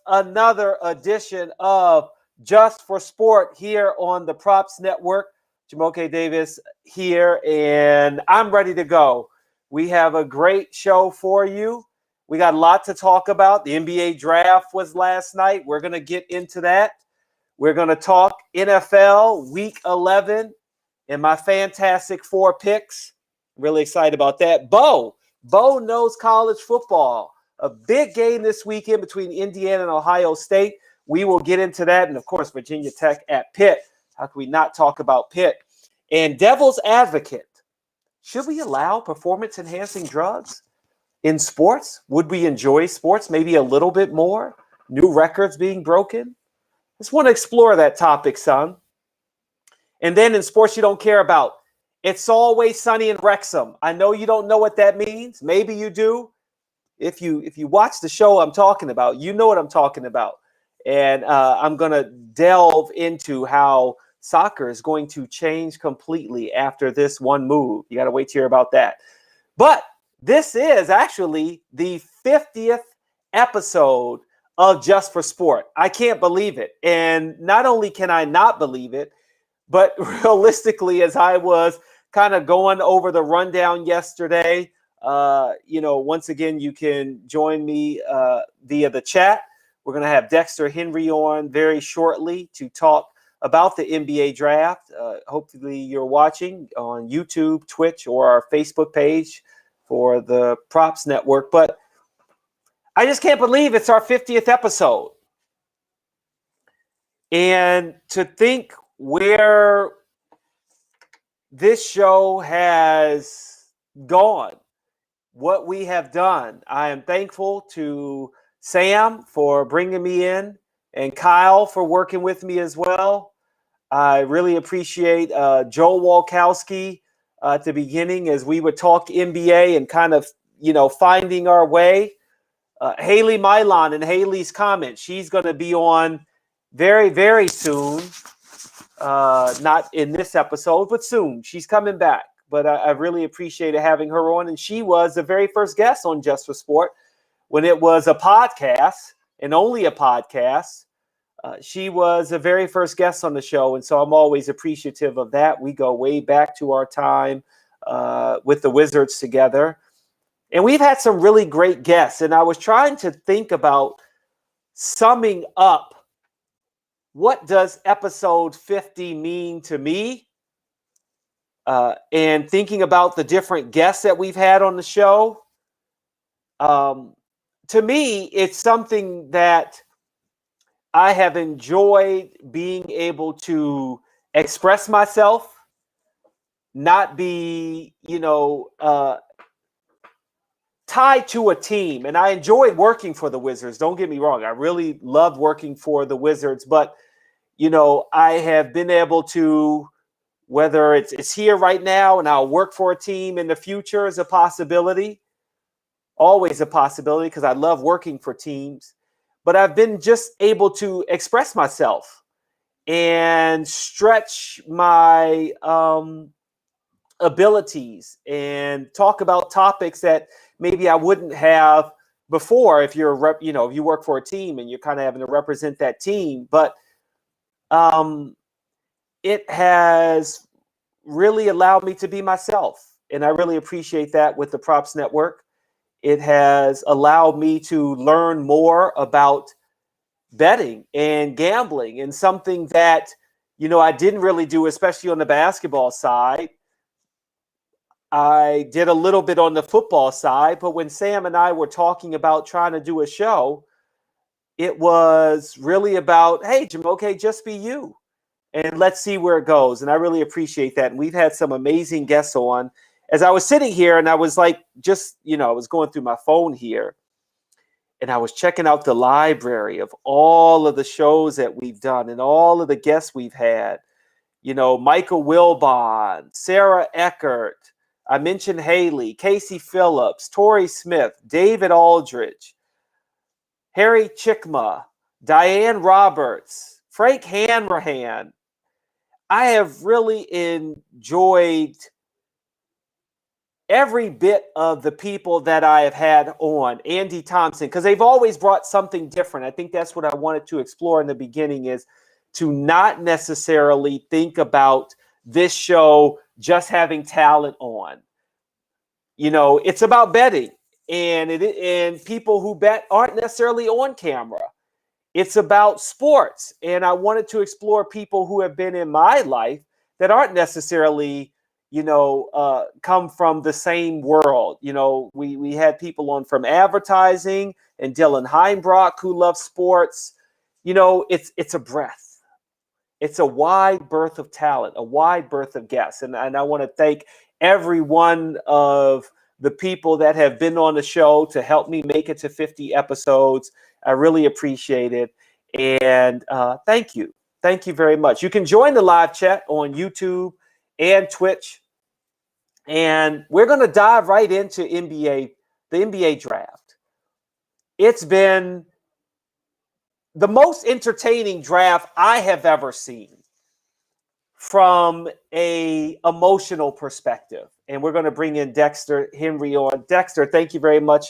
Another edition of Just for Sport here on the Props Network. Jumoke Davis here, and I'm ready to go. We have a great show for you. We got a lot to talk about. The NBA draft was last night. We're going to get into that. We're going to talk NFL Week 11 and my Fantastic Four picks. Really excited about that. Bo knows college football. A big game this weekend between Indiana and Ohio State. We will get into that. And, of course, Virginia Tech at Pitt. How can we not talk about Pitt? And devil's advocate. Should we allow performance-enhancing drugs in sports? Would we enjoy sports maybe a little bit more? New records being broken? Just want to explore that topic, son. And then in sports you don't care about, it's always sunny in Wrexham. I know you don't know what that means. Maybe you do. If you watch the show I'm talking about, you know what I'm talking about. And I'm going to delve into how soccer is going to change completely after this one move. You got to wait to hear about that. But this is actually the 50th episode of Just for Sport. I can't believe it. And not only can I not believe it, but realistically, as I was kind of going over the rundown yesterday, once again, you can join me via the chat. We're going to have Dexter Henry on very shortly to talk about the NBA draft. Hopefully you're watching on YouTube, Twitch, or our Facebook page for the Props Network. But I just can't believe it's our 50th episode. And to think where this show has gone, what we have done. I am thankful to Sam for bringing me in and Kyle for working with me as well. I really appreciate Joe Walkowski at the beginning as we would talk NBA and kind of, finding our way. Haley Mylon and Haley's comment. She's going to be on very, very soon. Not in this episode, but soon. She's coming back. But I really appreciated having her on. And she was the very first guest on Just for Sport when it was a podcast and only a podcast. She was the very first guest on the show. And so I'm always appreciative of that. We go way back to our time with the Wizards together. And we've had some really great guests. And I was trying to think about summing up what does episode 50 mean to me? And thinking about the different guests that we've had on the show. To me, it's something that I have enjoyed being able to express myself, not be, tied to a team. And I enjoyed working for the Wizards. Don't get me wrong. I really loved working for the Wizards. But, I have been able to, whether it's here right now and I'll work for a team in the future is a possibility. Always a possibility because I love working for teams. But I've been just able to express myself and stretch my abilities and talk about topics that maybe I wouldn't have before if you're if you work for a team and you're kind of having to represent that team. But it has really allowed me to be myself. And I really appreciate that with the Props Network. It has allowed me to learn more about betting and gambling and something that, I didn't really do, especially on the basketball side. I did a little bit on the football side, but when Sam and I were talking about trying to do a show, it was really about, hey, Jumoke, just be you. And let's see where it goes. And I really appreciate that. And we've had some amazing guests on. As I was sitting here and I was like, I was going through my phone here and I was checking out the library of all of the shows that we've done and all of the guests we've had. Michael Wilbon, Sarah Eckert. I mentioned Haley, Casey Phillips, Torrey Smith, David Aldridge, Harry Chickma, Diane Roberts, Frank Hanrahan. I have really enjoyed every bit of the people that I have had on, Andy Thompson, because they've always brought something different. I think that's what I wanted to explore in the beginning, is to not necessarily think about this show just having talent on. It's about betting, and people who bet aren't necessarily on camera. It's about sports, and I wanted to explore people who have been in my life that aren't necessarily, come from the same world. We had people on from advertising, and Dylan Heimbrock, who loves sports. It's a breadth. It's a wide berth of talent, a wide berth of guests. And I want to thank every one of the people that have been on the show to help me make it to 50 episodes. I really appreciate it. And thank you. Thank you very much. You can join the live chat on YouTube and Twitch. And we're going to dive right into the NBA draft. It's been the most entertaining draft I have ever seen from an emotional perspective. And we're going to bring in Dexter Henry on. Dexter, thank you very much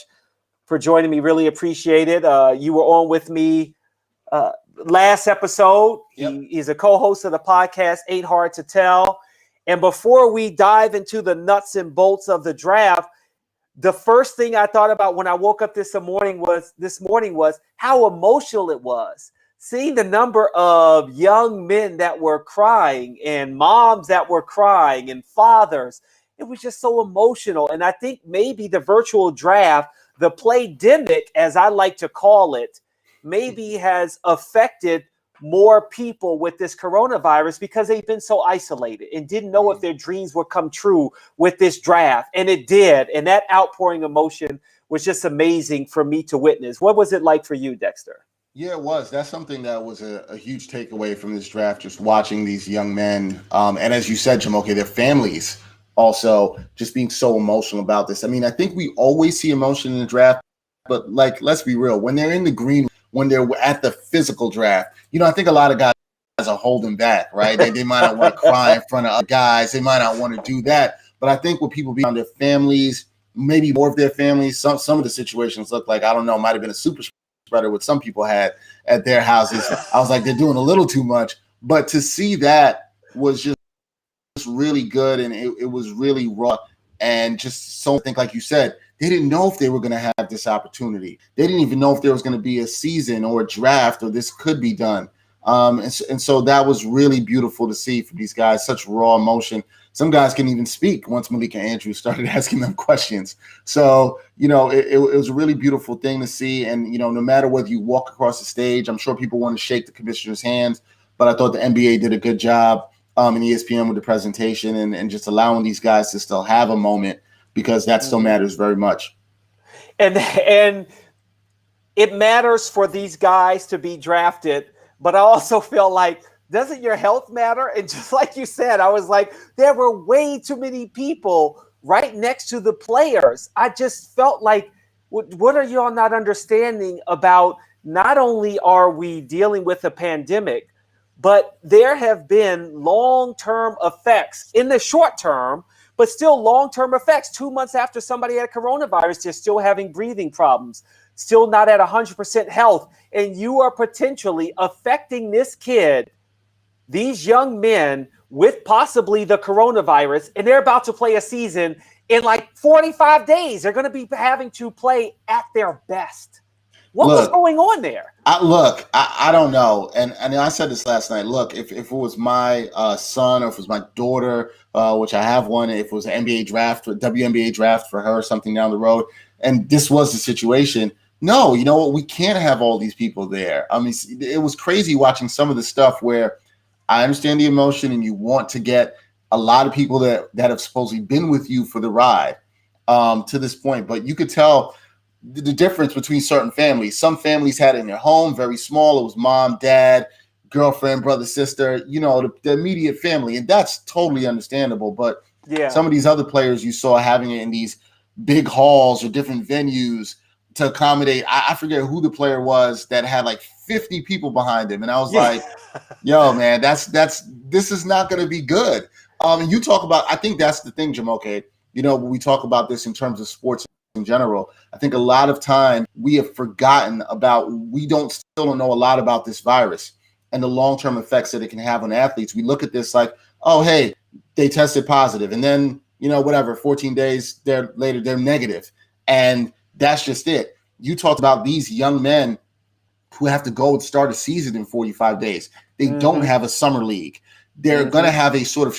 for joining me. Really appreciate it. You were on with me last episode. Yep. He's a co-host of the podcast, Ain't Hard to Tell. And before we dive into the nuts and bolts of the draft, the first thing I thought about when I woke up this morning was how emotional it was. Seeing the number of young men that were crying and moms that were crying and fathers, it was just so emotional. And I think maybe the virtual draft, the playdemic, as I like to call it, maybe has affected more people with this coronavirus because they've been so isolated and didn't know if their dreams would come true with this draft. And it did. And that outpouring emotion was just amazing for me to witness. What was it like for you, Dexter? Yeah, it was. That's something that was a huge takeaway from this draft, just watching these young men. And as you said, Jumoke, their families also just being so emotional about this. I mean, I think we always see emotion in the draft, but let's be real. When they're in the green, when they're at the physical draft, I think a lot of guys are holding back, right? They might not want to cry in front of other guys. They might not want to do that. But I think when people be around their families, maybe more of their families, some of the situations look like, I don't know, might have been a super spreader what some people had at their houses. I was like, they're doing a little too much. But to see that was just really good, and it was really raw. And just so I think, like you said, they didn't know if they were going to have this opportunity. They didn't even know if there was going to be a season or a draft or this could be done. And so that was really beautiful to see from these guys, such raw emotion. Some guys couldn't even speak once Malika Andrews started asking them questions. So, it was a really beautiful thing to see. And, no matter whether you walk across the stage, I'm sure people want to shake the commissioner's hands, but I thought the NBA did a good job in ESPN with the presentation and just allowing these guys to still have a moment, because that still matters very much. And it matters for these guys to be drafted, but I also feel like, doesn't your health matter? And just like you said, I was like, there were way too many people right next to the players. I just felt like, what are y'all not understanding about, not only are we dealing with a pandemic, but there have been long-term effects in the short term, but still long-term effects. 2 months after somebody had coronavirus, they're still having breathing problems, still not at 100% health. And you are potentially affecting this kid, these young men, with possibly the coronavirus, and they're about to play a season in like 45 days. They're going to be having to play at their best. What was going on there? I don't know. And I said this last night. Look, if it was my son, or if it was my daughter, which I have one, if it was an NBA draft, or WNBA draft for her or something down the road, and this was the situation, no, you know what? We can't have all these people there. I mean, it was crazy watching some of the stuff where I understand the emotion and you want to get a lot of people that have supposedly been with you for the ride to this point. But you could tell the difference between certain families. Some families had it in their home, very small. It was mom, dad, girlfriend, brother, sister, the immediate family. And that's totally understandable. But some of these other players you saw having it in these big halls or different venues to accommodate. I forget who the player was that had like 50 people behind him. And I was like, yo, man, this is not going to be good. And you talk about, I think that's the thing, Jumoke. when we talk about this in terms of sports in general, I think a lot of time we have forgotten about, still don't know a lot about this virus and the long-term effects that it can have on athletes. We look at this like, oh, hey, they tested positive, and then, 14 days later, they're negative. And that's just it. You talked about these young men who have to go and start a season in 45 days. They don't have a summer league. They're going to have a sort of,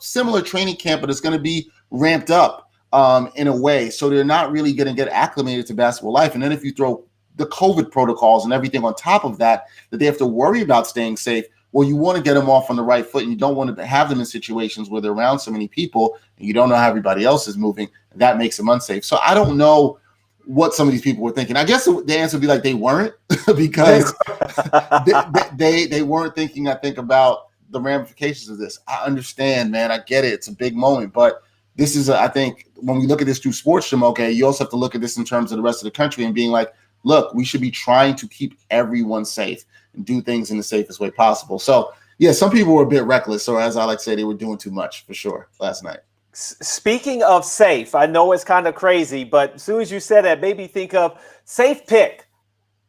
similar training camp, but it's going to be ramped up in a way. So they're not really going to get acclimated to basketball life. And then if you throw the COVID protocols and everything on top of that they have to worry about staying safe, well, you want to get them off on the right foot, and you don't want to have them in situations where they're around so many people and you don't know how everybody else is moving. That makes them unsafe. So I don't know what some of these people were thinking. I guess the answer would be like they weren't, because they weren't thinking, I think, about the ramifications of this. I understand, man. I get it. It's a big moment. But this is, I think, when we look at this through sports, Jumoke, you also have to look at this in terms of the rest of the country and being like, look, we should be trying to keep everyone safe and do things in the safest way possible. So, yeah, some people were a bit reckless, or as I like to say, they were doing too much for sure last night. Speaking of safe, I know it's kind of crazy, but as soon as you said that, made me think of safe pick.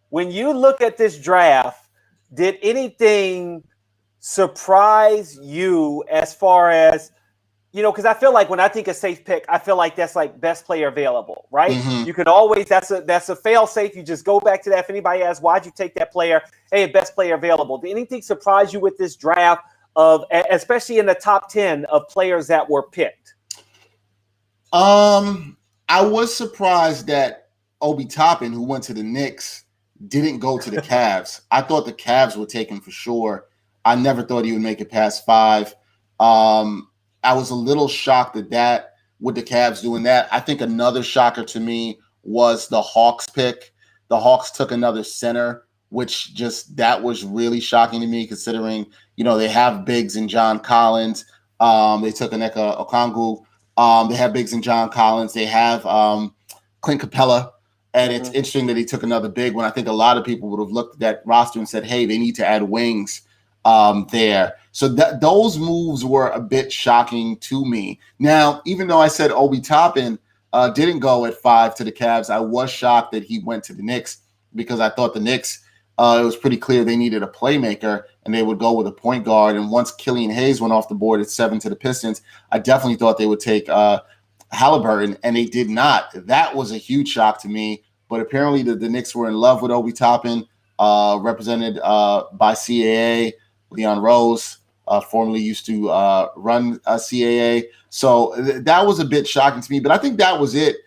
When you look at this draft, did anything surprise you as far as, because I feel like when I think of safe pick, I feel like that's like best player available, right? You can always, that's a fail safe. You just go back to that. If anybody asks, why'd you take that player? Hey, best player available. Did anything surprise you with this draft especially in the top 10 of players that were picked? I was surprised that Obi Toppin, who went to the Knicks, didn't go to the Cavs. I thought the Cavs would take him for sure. I never thought he would make it past 5. I was a little shocked at that, with the Cavs doing that. I think another shocker to me was the Hawks pick. The Hawks took another center, which that was really shocking to me, considering, they have bigs in John Collins. They took Onyeka Okongwu. They have bigs in John Collins. They have Clint Capella. And it's interesting that he took another big when I think a lot of people would have looked at that roster and said, hey, they need to add wings there. So those moves were a bit shocking to me. Now, even though I said Obi Toppin didn't go at 5 to the Cavs, I was shocked that he went to the Knicks, because I thought the Knicks, it was pretty clear they needed a playmaker, and they would go with a point guard. And once Killian Hayes went off the board at 7 to the Pistons, I definitely thought they would take Halliburton, and they did not. That was a huge shock to me. But apparently the Knicks were in love with Obi Toppin, represented by CAA. Leon Rose formerly used to run CAA. So that was a bit shocking to me. But I think that was it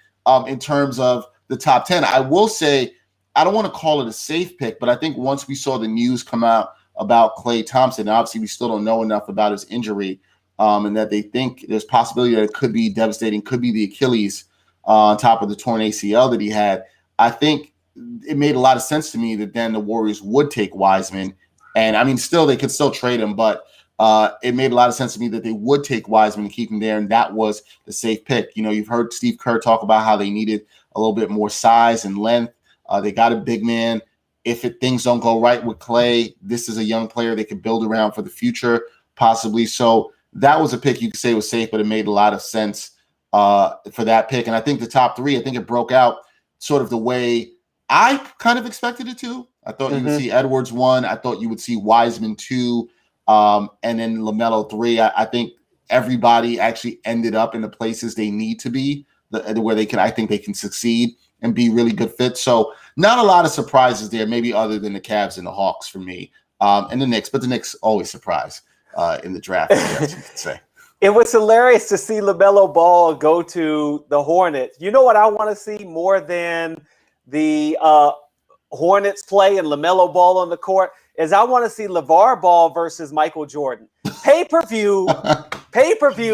in terms of the top 10. I will say, I don't want to call it a safe pick, but I think once we saw the news come out about Klay Thompson, obviously we still don't know enough about his injury, and that they think there's possibility that it could be devastating, could be the Achilles on top of the torn ACL that he had. I think it made a lot of sense to me that then the Warriors would take Wiseman. And I mean, they could still trade him, but it made a lot of sense to me that they would take Wiseman and keep him there. And that was the safe pick. You've heard Steve Kerr talk about how they needed a little bit more size and length. They got a big man. If things don't go right with Klay, this is a young player they could build around for the future, possibly. So that was a pick you could say was safe, but it made a lot of sense for that pick. And I think the top 3, I think it broke out sort of the way I kind of expected it to. I thought you would see Edwards 1. I thought you would see Wiseman 2, and then LaMelo 3. I think everybody actually ended up in the places they need to be, where I think they can succeed and be really good fits. So not a lot of surprises there, maybe other than the Cavs and the Hawks for me, and the Knicks. But the Knicks always surprise in the draft, I guess you could say. It was hilarious to see LaMelo Ball go to the Hornets. You know what I want to see more than the Hornets play and LaMelo Ball on the court is I want to see LeVar Ball versus Michael Jordan. Pay-per-view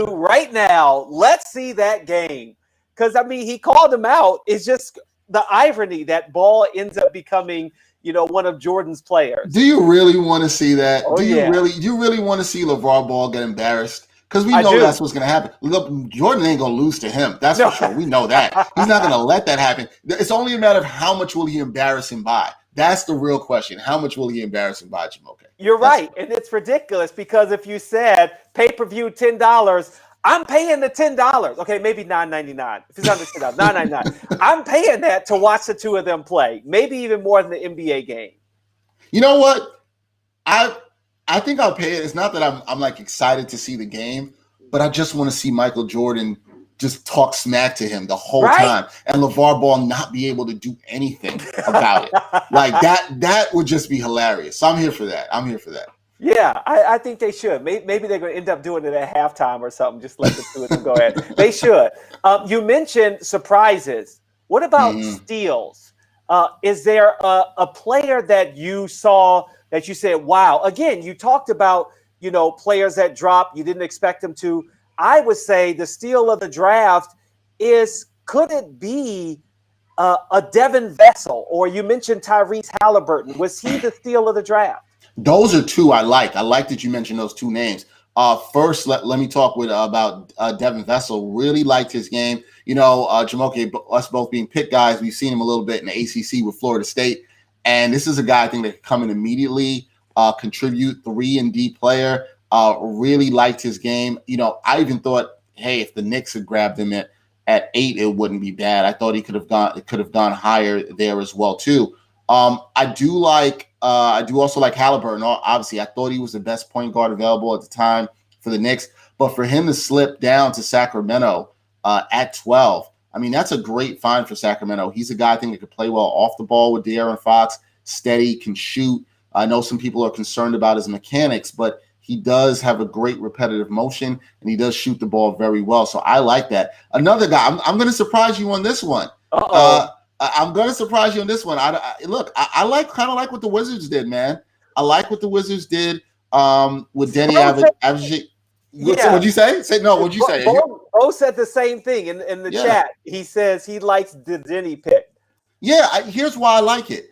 right now. Let's see that game. Because, I mean, he called him out. It's just the irony that Ball ends up becoming, one of Jordan's players. Do you really want to see that? Oh, do you really want to see LeVar Ball get embarrassed? Because we know that's what's going to happen. Look, Jordan ain't going to lose to him. That's for sure. We know that. He's not going to let that happen. It's only a matter of how much will he embarrass him by. That's the real question. How much will he embarrass him by, Jumoke? You're right. And it's ridiculous because if you said pay-per-view $10, I'm paying the $10. Okay, maybe $9.99. If it's under $10, $9.99. I'm paying that to watch the two of them play. Maybe even more than the NBA game. You know what? I think I'll pay it. It's not that I'm like excited to see the game, but I just want to see Michael Jordan just talk smack to him the whole time, and LeVar Ball not be able to do anything about it. Like that would just be hilarious. So I'm here for that. Yeah, I think they should. Maybe they're going to end up doing it at halftime or something. Just let the two of them go ahead. They should. You mentioned surprises. What about steals? Is there a player that you saw that you said, wow? Again, you talked about, players that drop. You didn't expect them to. I would say the steal of the draft could it be a Devin Vessel? Or you mentioned Tyrese Halliburton. Was he the steal of the draft? Those are two I like. I like that you mentioned those two names. First, let me talk about Devin Vessel. Really liked his game. Jumoke, us both being pick guys, we've seen him a little bit in the ACC with Florida State. And this is a guy I think that can come in immediately, contribute, 3-and-D player. Really liked his game. I even thought, hey, if the Knicks had grabbed him at 8, it wouldn't be bad. I thought it could have gone higher there as well too. I do also like Halliburton. Obviously, I thought he was the best point guard available at the time for the Knicks, but for him to slip down to Sacramento at 12, I mean, that's a great find for Sacramento. He's a guy I think that could play well off the ball with De'Aaron Fox, steady, can shoot. I know some people are concerned about his mechanics, but he does have a great repetitive motion, and he does shoot the ball very well. So I like that. Another guy, I'm going to surprise you on this one. I'm going to surprise you on this one. I kind of like what the Wizards did, man. I like what the Wizards did with Denny Avdija. What'd you say? What'd you say? Bo said the same thing in the chat. He says he likes the Denny pick. Yeah, here's why I like it.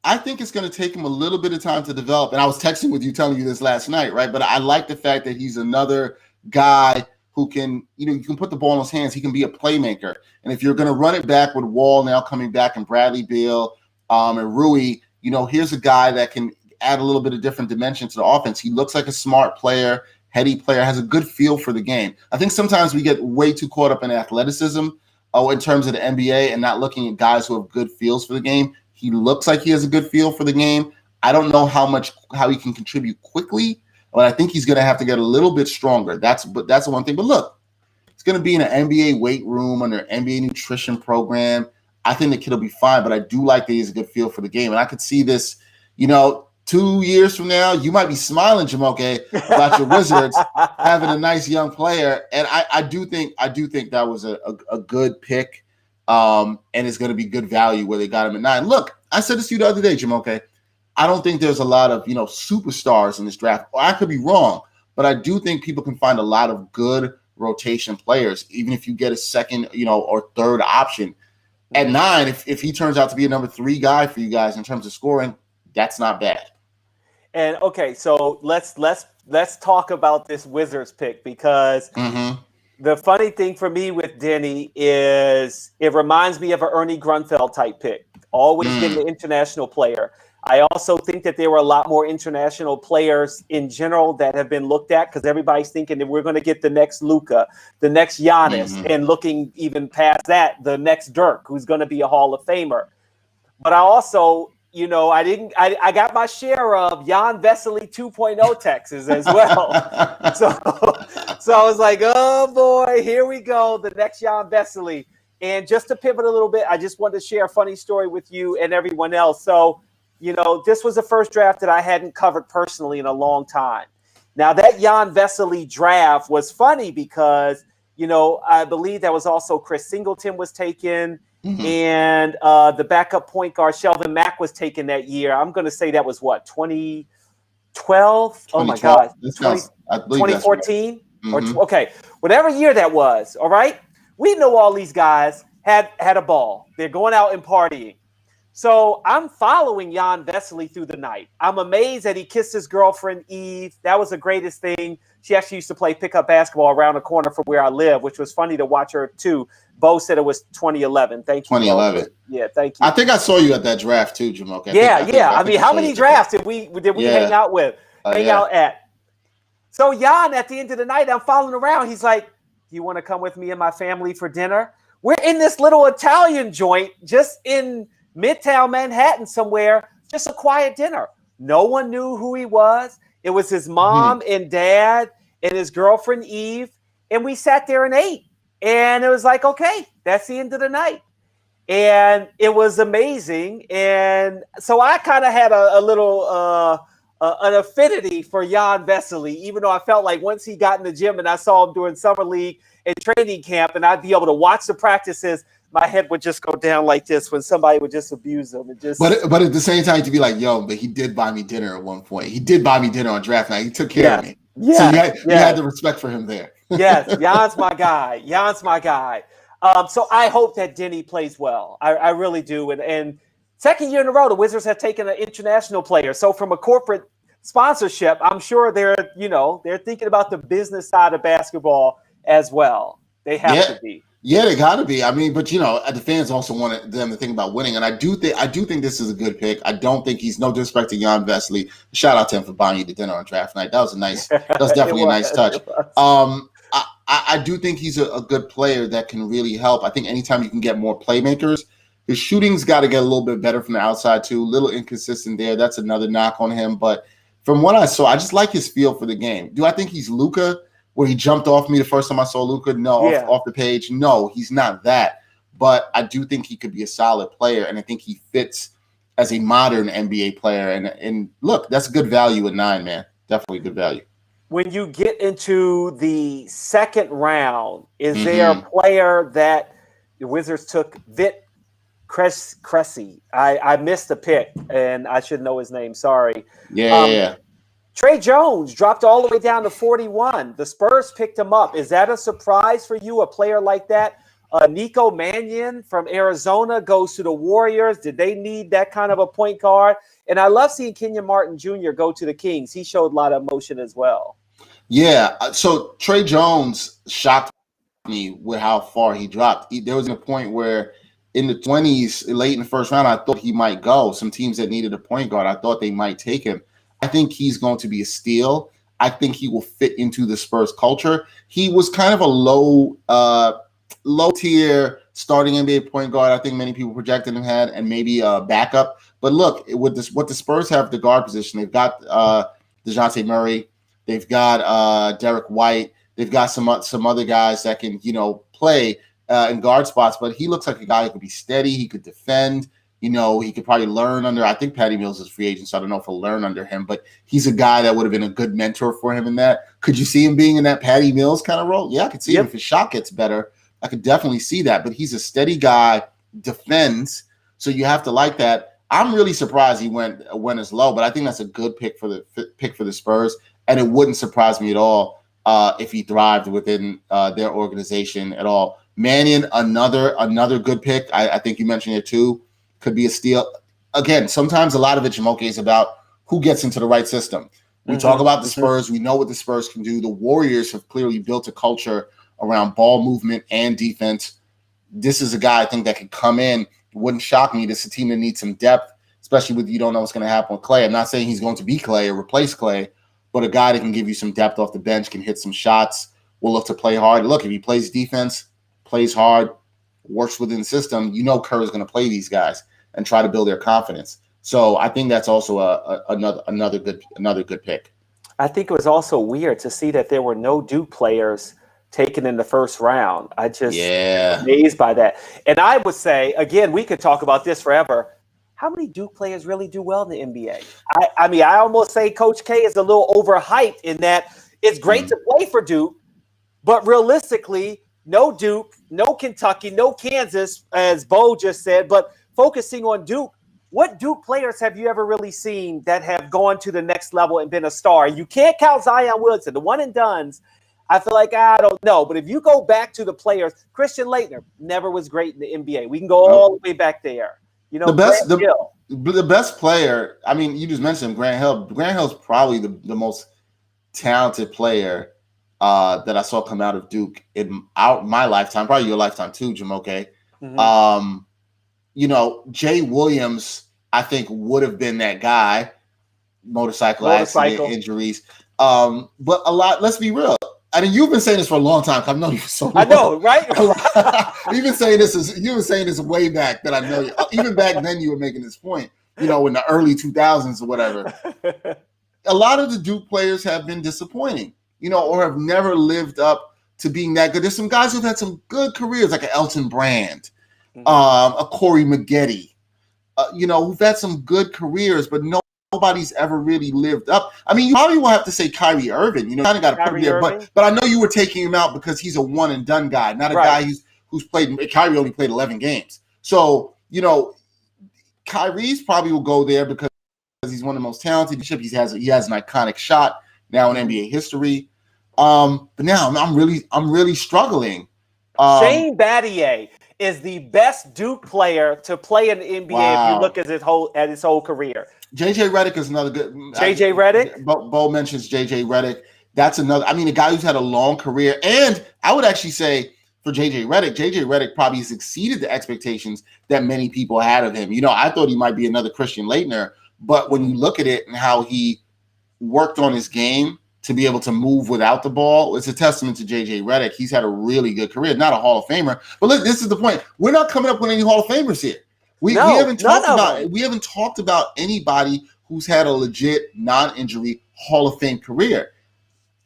I think it's going to take him a little bit of time to develop. And I was texting with you, telling you this last night, right? But I like the fact that he's another guy who can, you can put the ball in his hands. He can be a playmaker. And if you're going to run it back with Wall now coming back and Bradley Beal and Rui, here's a guy that can add a little bit of different dimension to the offense. He looks like a smart player, heady player, has a good feel for the game. I think sometimes we get way too caught up in athleticism in terms of the NBA and not looking at guys who have good feels for the game. He looks like he has a good feel for the game. I don't know how he can contribute quickly, but I think he's going to have to get a little bit stronger. That's one thing. But look, it's going to be in an NBA weight room under an NBA nutrition program. I think the kid will be fine, but I do like that he has a good feel for the game. And I could see this, 2 years from now, you might be smiling, Jumoke, about your Wizards having a nice young player. And I do think that was a good pick. And it's going to be good value where they got him at 9. Look, I said this to you the other day, Jumoke. I don't think there's a lot of, superstars in this draft. I could be wrong, but I do think people can find a lot of good rotation players, even if you get a second, or third option. At 9, if he turns out to be a number 3 guy for you guys in terms of scoring, that's not bad. And okay, so let's talk about this Wizards pick because the funny thing for me with Denny is it reminds me of an Ernie Grunfeld type pick. Always getting an international player. I also think that there were a lot more international players in general that have been looked at because everybody's thinking that we're going to get the next Luka, the next Giannis, and looking even past that, the next Dirk, who's going to be a Hall of Famer. But I also, I got my share of Jan Vesely 2.0 Texas as well. So I was like, oh boy, here we go, the next Jan Vesely. And just to pivot a little bit, I just wanted to share a funny story with you and everyone else. So, this was the first draft that I hadn't covered personally in a long time. Now, that Jan Vesely draft was funny because, I believe that was also Chris Singleton was taken. And the backup point guard, Shelvin Mack, was taken that year. I'm going to say that was what, 2012? Oh, my God. 2014? Okay, whatever year that was, all right? We know all these guys had a ball. They're going out and partying. So I'm following Jan Vesely through the night. I'm amazed that he kissed his girlfriend, Eve. That was the greatest thing. She actually used to play pickup basketball around the corner from where I live, which was funny to watch her, too. Bo said it was 2011. Thank you. 2011. Bo. Yeah, thank you. I think I saw you at that draft, too, Jumoke. I mean, how many drafts did we hang out at? So Jan, at the end of the night, I'm following around. He's like, Do you want to come with me and my family for dinner? We're in this little Italian joint just in Midtown Manhattan somewhere, just a quiet dinner. No one knew who he was. It was his mom and dad and his girlfriend, Eve. And we sat there and ate. And it was like, okay, that's the end of the night. And it was amazing. And so I kind of had a little an affinity for Jan Vesely, even though I felt like once he got in the gym and I saw him doing summer league and training camp and I'd be able to watch the practices, my head would just go down like this when somebody would just abuse him. But at the same time, to be like, yo, but he did buy me dinner at one point. He did buy me dinner on draft night. He took care of me. Yeah, so you had the respect for him there. Yes, Jan's my guy. Jan's my guy. So I hope that Denny plays well. I really do. And second year in a row, the Wizards have taken an international player. So from a corporate sponsorship, I'm sure they're thinking about the business side of basketball as well. They have to be. Yeah, they got to be. I mean, but the fans also want them to think about winning, and I do think this is a good pick. I don't think he's no disrespect to Jan Vesely. Shout out to him for buying you the dinner on draft night. That was definitely a nice touch. I do think he's a good player that can really help. I think anytime you can get more playmakers, his shooting's got to get a little bit better from the outside too. A little inconsistent there. That's another knock on him. But from what I saw, I just like his feel for the game. Do I think he's Luka, where he jumped off me the first time I saw Luka? No, off the page. No, he's not that. But I do think he could be a solid player, and I think he fits as a modern NBA player. And look, that's good value at 9, man. Definitely good value. When you get into the second round, is there a player that the Wizards took? Vit Cressy. I missed the pick, and I should know his name. Sorry. Yeah. Trey Jones dropped all the way down to 41. The Spurs picked him up. Is that a surprise for you, a player like that? Nico Mannion from Arizona goes to the Warriors. Did they need that kind of a point guard? And I love seeing Kenyon Martin Jr. go to the Kings. He showed a lot of emotion as well. Yeah. So Trey Jones shocked me with how far he dropped. There was a point where in the 20s, late in the first round, I thought he might go. Some teams that needed a point guard, I thought they might take him. I think he's going to be a steal. I think he will fit into the Spurs culture. He was kind of a low tier starting NBA point guard. I think many people projected him had, and maybe a backup. But look, with this, what the Spurs have at the guard position, they've got DeJounte Murray, they've got Derek White, they've got some other guys that can play in guard spots. But he looks like a guy who could be steady. He could defend. He could probably learn under. I think Patty Mills is free agent, so I don't know if he'll learn under him. But he's a guy that would have been a good mentor for him in that. Could you see him being in that Patty Mills kind of role? Yeah, I could see him if his shot gets better. I could definitely see that. But he's a steady guy, defends, so you have to like that. I'm really surprised he went as low, but I think that's a good pick for the Spurs, and it wouldn't surprise me at all if he thrived within their organization at all. Mannion, another good pick. I think you mentioned it too. Could be a steal. Again, sometimes a lot of it, Jumoke, is about who gets into the right system. We talk about the Spurs. We know what the Spurs can do. The Warriors have clearly built a culture around ball movement and defense. This is a guy I think that could come in. It wouldn't shock me. This is a team that needs some depth, especially with you don't know what's going to happen with Clay. I'm not saying he's going to be Clay or replace Clay, but a guy that can give you some depth off the bench, can hit some shots, will look to play hard. Look, if he plays defense, plays hard, works within the system, Kerr is going to play these guys and try to build their confidence. So I think that's also another good pick. I think it was also weird to see that there were no Duke players taken in the first round. I just amazed by that. And I would say, again, we could talk about this forever. How many Duke players really do well in the NBA? I mean, I almost say Coach K is a little overhyped in that it's great to play for Duke, but realistically, no Duke, no Kentucky, no Kansas, as Bo just said, but focusing on Duke, what Duke players have you ever really seen that have gone to the next level and been a star? You can't count Zion Williamson, the one and dones. I feel like I don't know. But if you go back to the players, Christian Laettner never was great in the NBA. We can go all the way back there. The best player, I mean, you just mentioned Grant Hill. Grant Hill's probably the most talented player that I saw come out of Duke in my lifetime, probably your lifetime too, Jumoke. Jay Williams, I think, would have been that guy. Motorcycle accident, injuries. But let's be real. I mean, you've been saying this for a long time. I've known you for so long. I know, right? You've been saying this way back that I know you. Even back then, you were making this point. In the early 2000s or whatever. A lot of the Duke players have been disappointing, or have never lived up to being that good. There's some guys who've had some good careers, like an Elton Brand, a Corey Maggette, who've had some good careers, but nobody's ever really lived up. I mean, you probably will have to say Kyrie Irving. Kind of got to put him there, but I know you were taking him out because he's a one and done guy, not a guy who's played. Kyrie only played 11 games, so Kyrie's probably will go there because he's one of the most talented. He has an iconic shot now in NBA history. But now I'm really struggling. Shane Battier is the best Duke player to play in the NBA. Wow. If you look at his whole career. JJ Redick is another good. JJ Redick. Bo mentions JJ Redick. That's another. I mean, a guy who's had a long career, and I would actually say for JJ Redick probably has exceeded the expectations that many people had of him. I thought he might be another Christian Laettner, but when you look at it and how he worked on his game to be able to move without the ball, it's a testament to JJ Redick. He's had a really good career, not a Hall of Famer. But look, this is the point. We're not coming up with any Hall of Famers here. We haven't talked about anybody who's had a legit non-injury Hall of Fame career.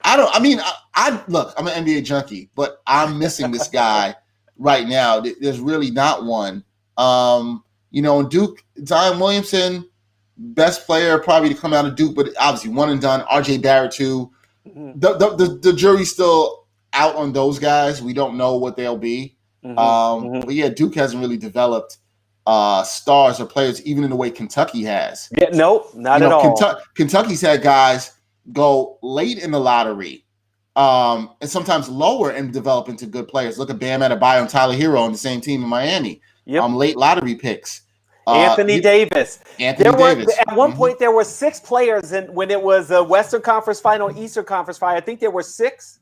Look, I'm an NBA junkie, but I'm missing this guy right now. There's really not one. Duke, Zion Williamson, best player probably to come out of Duke, but obviously one and done. RJ Barrett too. Mm-hmm. The jury's still out on those guys. We don't know what they'll be. But yeah, Duke hasn't really developed stars or players even in the way Kentucky has. Yeah, nope, not at all. Kentucky's had guys go late in the lottery, and sometimes lower and develop into good players. Look at Bam Adebayo and Tyler Hero on the same team in Miami. Yep. Late lottery picks. Anthony Davis. Davis. At one point, there were 6 players, and when it was a Western Conference Final, Eastern Conference Final, I think there were 6,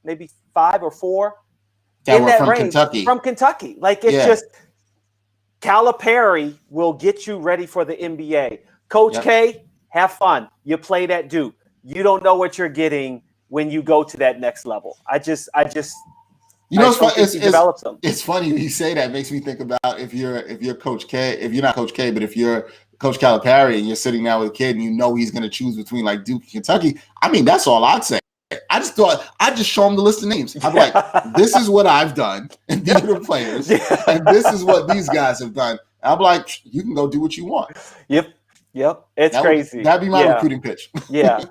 maybe 5 or 4 that were from Kentucky. From Kentucky, it's just Calipari will get you ready for the NBA. Coach K, have fun. You played at Duke. You don't know what you're getting when you go to that next level. It's funny when you say that. It makes me think about if you're Coach K, if you're not Coach K, but if you're Coach Calipari and you're sitting down with a kid and he's going to choose between like Duke and Kentucky. I mean, that's all I'd say. I just thought I'd just show him the list of names. I'm like, this is what I've done, and these are the players, and this is what these guys have done. And I'm like, you can go do what you want. Yep. It's crazy. That'd be my recruiting pitch. Yeah.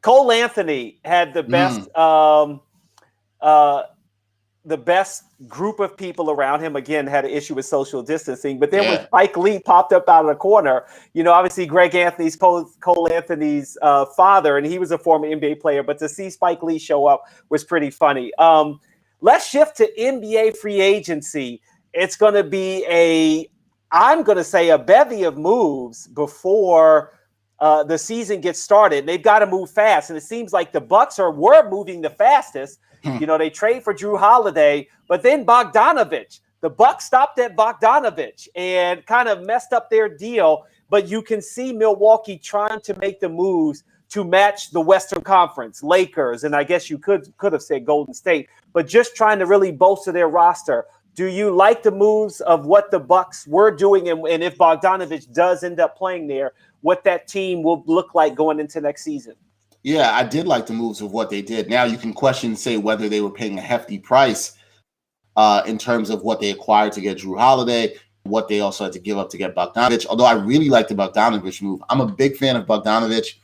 Cole Anthony had the best group of people around him. Again, had an issue with social distancing. But then when Spike Lee popped up out of the corner, obviously Greg Anthony's Cole Anthony's father, and he was a former NBA player. But to see Spike Lee show up was pretty funny. Let's shift to NBA free agency. It's going to be I'm going to say a bevy of moves before the season gets started. They've got to move fast, and it seems like the Bucks were moving the fastest. They trade for Drew Holiday, but then Bogdanovich. The Bucks stopped at Bogdanovich and kind of messed up their deal. But you can see Milwaukee trying to make the moves to match the Western Conference, Lakers, and I guess you could have said Golden State, but just trying to really bolster their roster. Do you like the moves of what the Bucks were doing, and if Bogdanovich does end up playing there, what that team will look like going into next season? Yeah, I did like the moves of what they did. Now you can question and say whether they were paying a hefty price in terms of what they acquired to get Drew Holiday, what they also had to give up to get Bogdanovich. Although I really like the Bogdanovich move. I'm a big fan of Bogdanovich.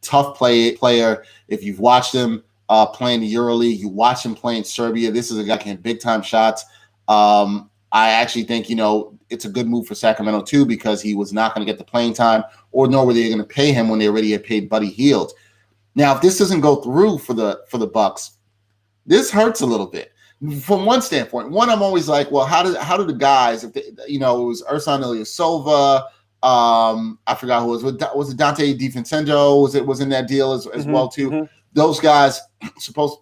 Tough player. If you've watched him play in the EuroLeague, you watch him play in Serbia. This is a guy who can hit big-time shots. I actually think, it's a good move for Sacramento too, because he was not going to get the playing time, or nor were they going to pay him when they already had paid Buddy Hield. Now, if this doesn't go through for the Bucks, this hurts a little bit. From one standpoint, I'm always like, well, how do the guys, if they, it was Ersan Ilyasova, I forgot who was it Dante DiVincenzo was in that deal as well too. Mm-hmm. Those guys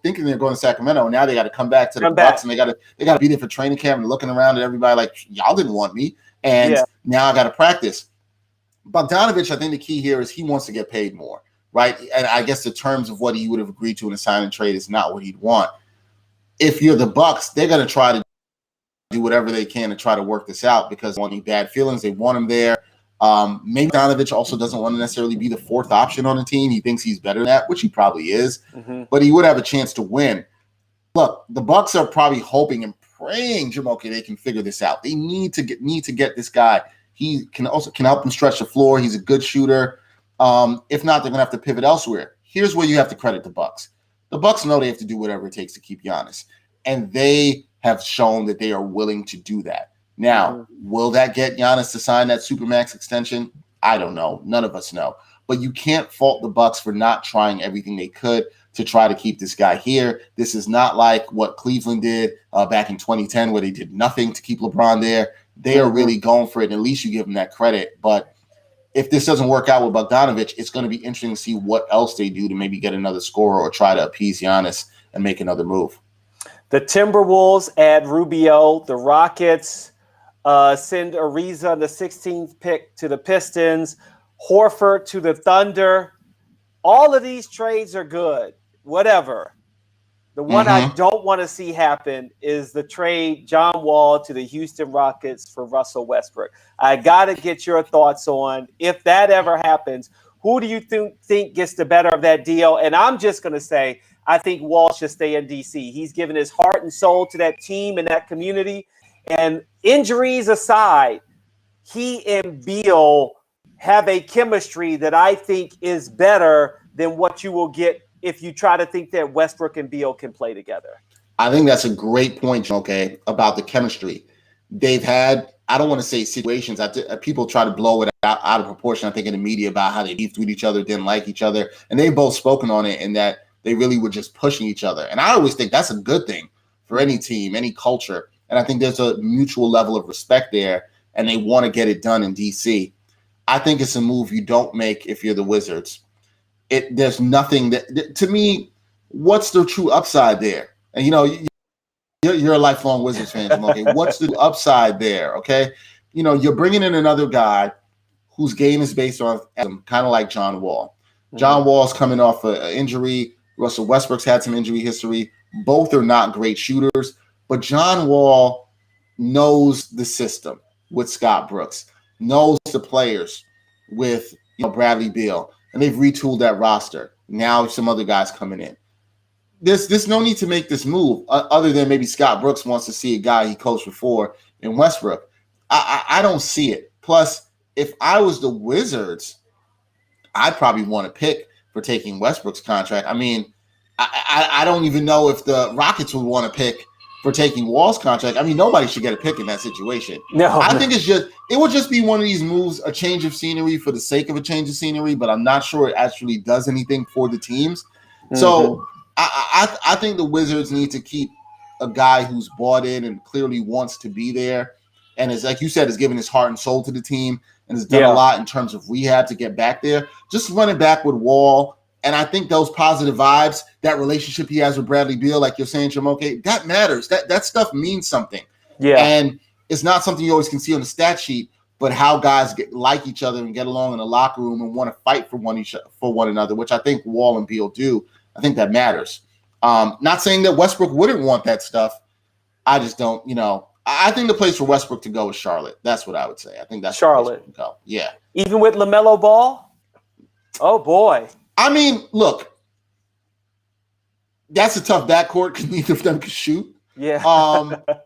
thinking they're going to Sacramento, and now they got to come back to the Bucks, and they got to be there for training camp and looking around at everybody like, y'all didn't want me, and now I got to practice. Bogdanovich, I think the key here is he wants to get paid more. right? And I guess the terms of what he would have agreed to in a sign and trade is not what he'd want. If you're the Bucks, they're going to try to do whatever they can to try to work this out because they don't want any bad feelings. They want him there. Maybe Donovich also doesn't want to necessarily be the fourth option on the team. He thinks he's better than that, which he probably is, but he would have a chance to win. Look, the Bucks are probably hoping and praying, Jumoke, they can figure this out. They need to get this guy. He can help them stretch the floor. He's a good shooter. If not, they're going to have to pivot elsewhere. Here's where you have to credit the Bucks. The Bucks know they have to do whatever it takes to keep Giannis, and they have shown that they are willing to do that. Now, will that get Giannis to sign that Supermax extension? I don't know. None of us know. But you can't fault the Bucks for not trying everything they could to try to keep this guy here. This is not like what Cleveland did back in 2010 where they did nothing to keep LeBron there. They are really going for it, and at least you give them that credit. But if this doesn't work out with Bogdanovich, it's going to be interesting to see what else they do to maybe get another scorer or try to appease Giannis and make another move. The Timberwolves add Rubio. The Rockets send Ariza, the 16th pick, to the Pistons. Horford to the Thunder. All of these trades are good. Whatever. The one I don't want to see happen is the trade John Wall to the Houston Rockets for Russell Westbrook. I got to get your thoughts on if that ever happens. Who do you think gets the better of that deal? And I'm just going to say, I think Wall should stay in D.C. He's given his heart and soul to that team and that community. And injuries aside, he and Beal have a chemistry that I think is better than what you will get if you try to think that Westbrook and Beal can play together. I think that's a great point, okay, about the chemistry. They've had, I don't want to say situations, people try to blow it out of proportion, I think, in the media about how they beefed with each other, didn't like each other, and they've both spoken on it in that they really were just pushing each other. And I always think that's a good thing for any team, any culture. And I think there's a mutual level of respect there, and they want to get it done in D.C. I think it's a move you don't make if you're the Wizards. There's nothing that, to me, what's the true upside there? And, you know, you're a lifelong Wizards fan, okay? What's the upside there, okay? You know, you're bringing in another guy whose game is based on kind of like John Wall. John Wall's coming off an injury. Russell Westbrook's had some injury history. Both are not great shooters, but John Wall knows the system with Scott Brooks, knows the players with Bradley Beal, and they've retooled that roster. Now some other guys coming in. There's no need to make this move other than maybe Scott Brooks wants to see a guy he coached before in Westbrook. I don't see it. Plus, if I was the Wizards, I'd probably want to pick for taking Westbrook's contract. I mean, I don't even know if the Rockets would want to pick for taking Wall's contract. I mean, nobody should get a pick in that situation. No, I think it would just be one of these moves, a change of scenery for the sake of a change of scenery, but I'm not sure it actually does anything for the teams. So I think the Wizards need to keep a guy who's bought in and clearly wants to be there, and is, like you said, has given his heart and soul to the team and has done a lot in terms of rehab to get back there. Just run it back with Wall. And I think those positive vibes, that relationship he has with Bradley Beal, like you're saying, Jumoke, that matters. That stuff means something. Yeah. And it's not something you always can see on the stat sheet, but how guys like each other and get along in the locker room and want to fight for one another, which I think Wall and Beal do. I think that matters. Not saying that Westbrook wouldn't want that stuff. I just don't, I think the place for Westbrook to go is Charlotte. That's what I would say. I think that's Charlotte. To go. Yeah. Even with LaMelo Ball? Oh, boy. I mean, look, that's a tough backcourt because neither of them can shoot. Yeah.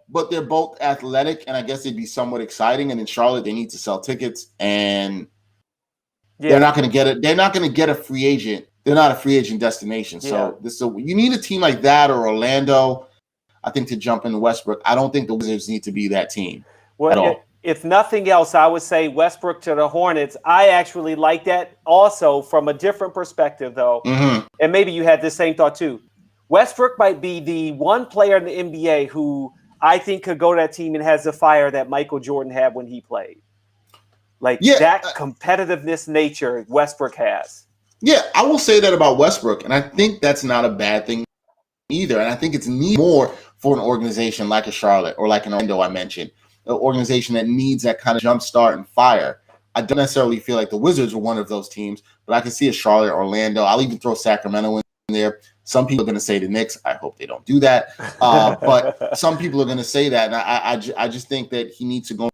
But they're both athletic, and I guess it'd be somewhat exciting. And in Charlotte, they need to sell tickets, and they're not going to get it. They're not going to get a free agent. They're not a free agent destination. So you need a team like that or Orlando, I think, to jump into Westbrook. I don't think the Wizards need to be that team at all. If nothing else, I would say Westbrook to the Hornets. I actually like that also from a different perspective, though. And maybe you had the same thought, too. Westbrook might be the one player in the NBA who I think could go to that team and has the fire that Michael Jordan had when he played. That competitiveness nature Westbrook has. Yeah, I will say that about Westbrook, and I think that's not a bad thing either. And I think it's more for an organization like a Charlotte or like an Orlando I mentioned. An organization that needs that kind of jump start and fire. I don't necessarily feel like the Wizards are one of those teams, but I can see a Charlotte, Orlando. I'll even throw Sacramento in there. Some people are going to say the Knicks. I hope they don't do that. But some people are going to say that. And I just think that he needs to go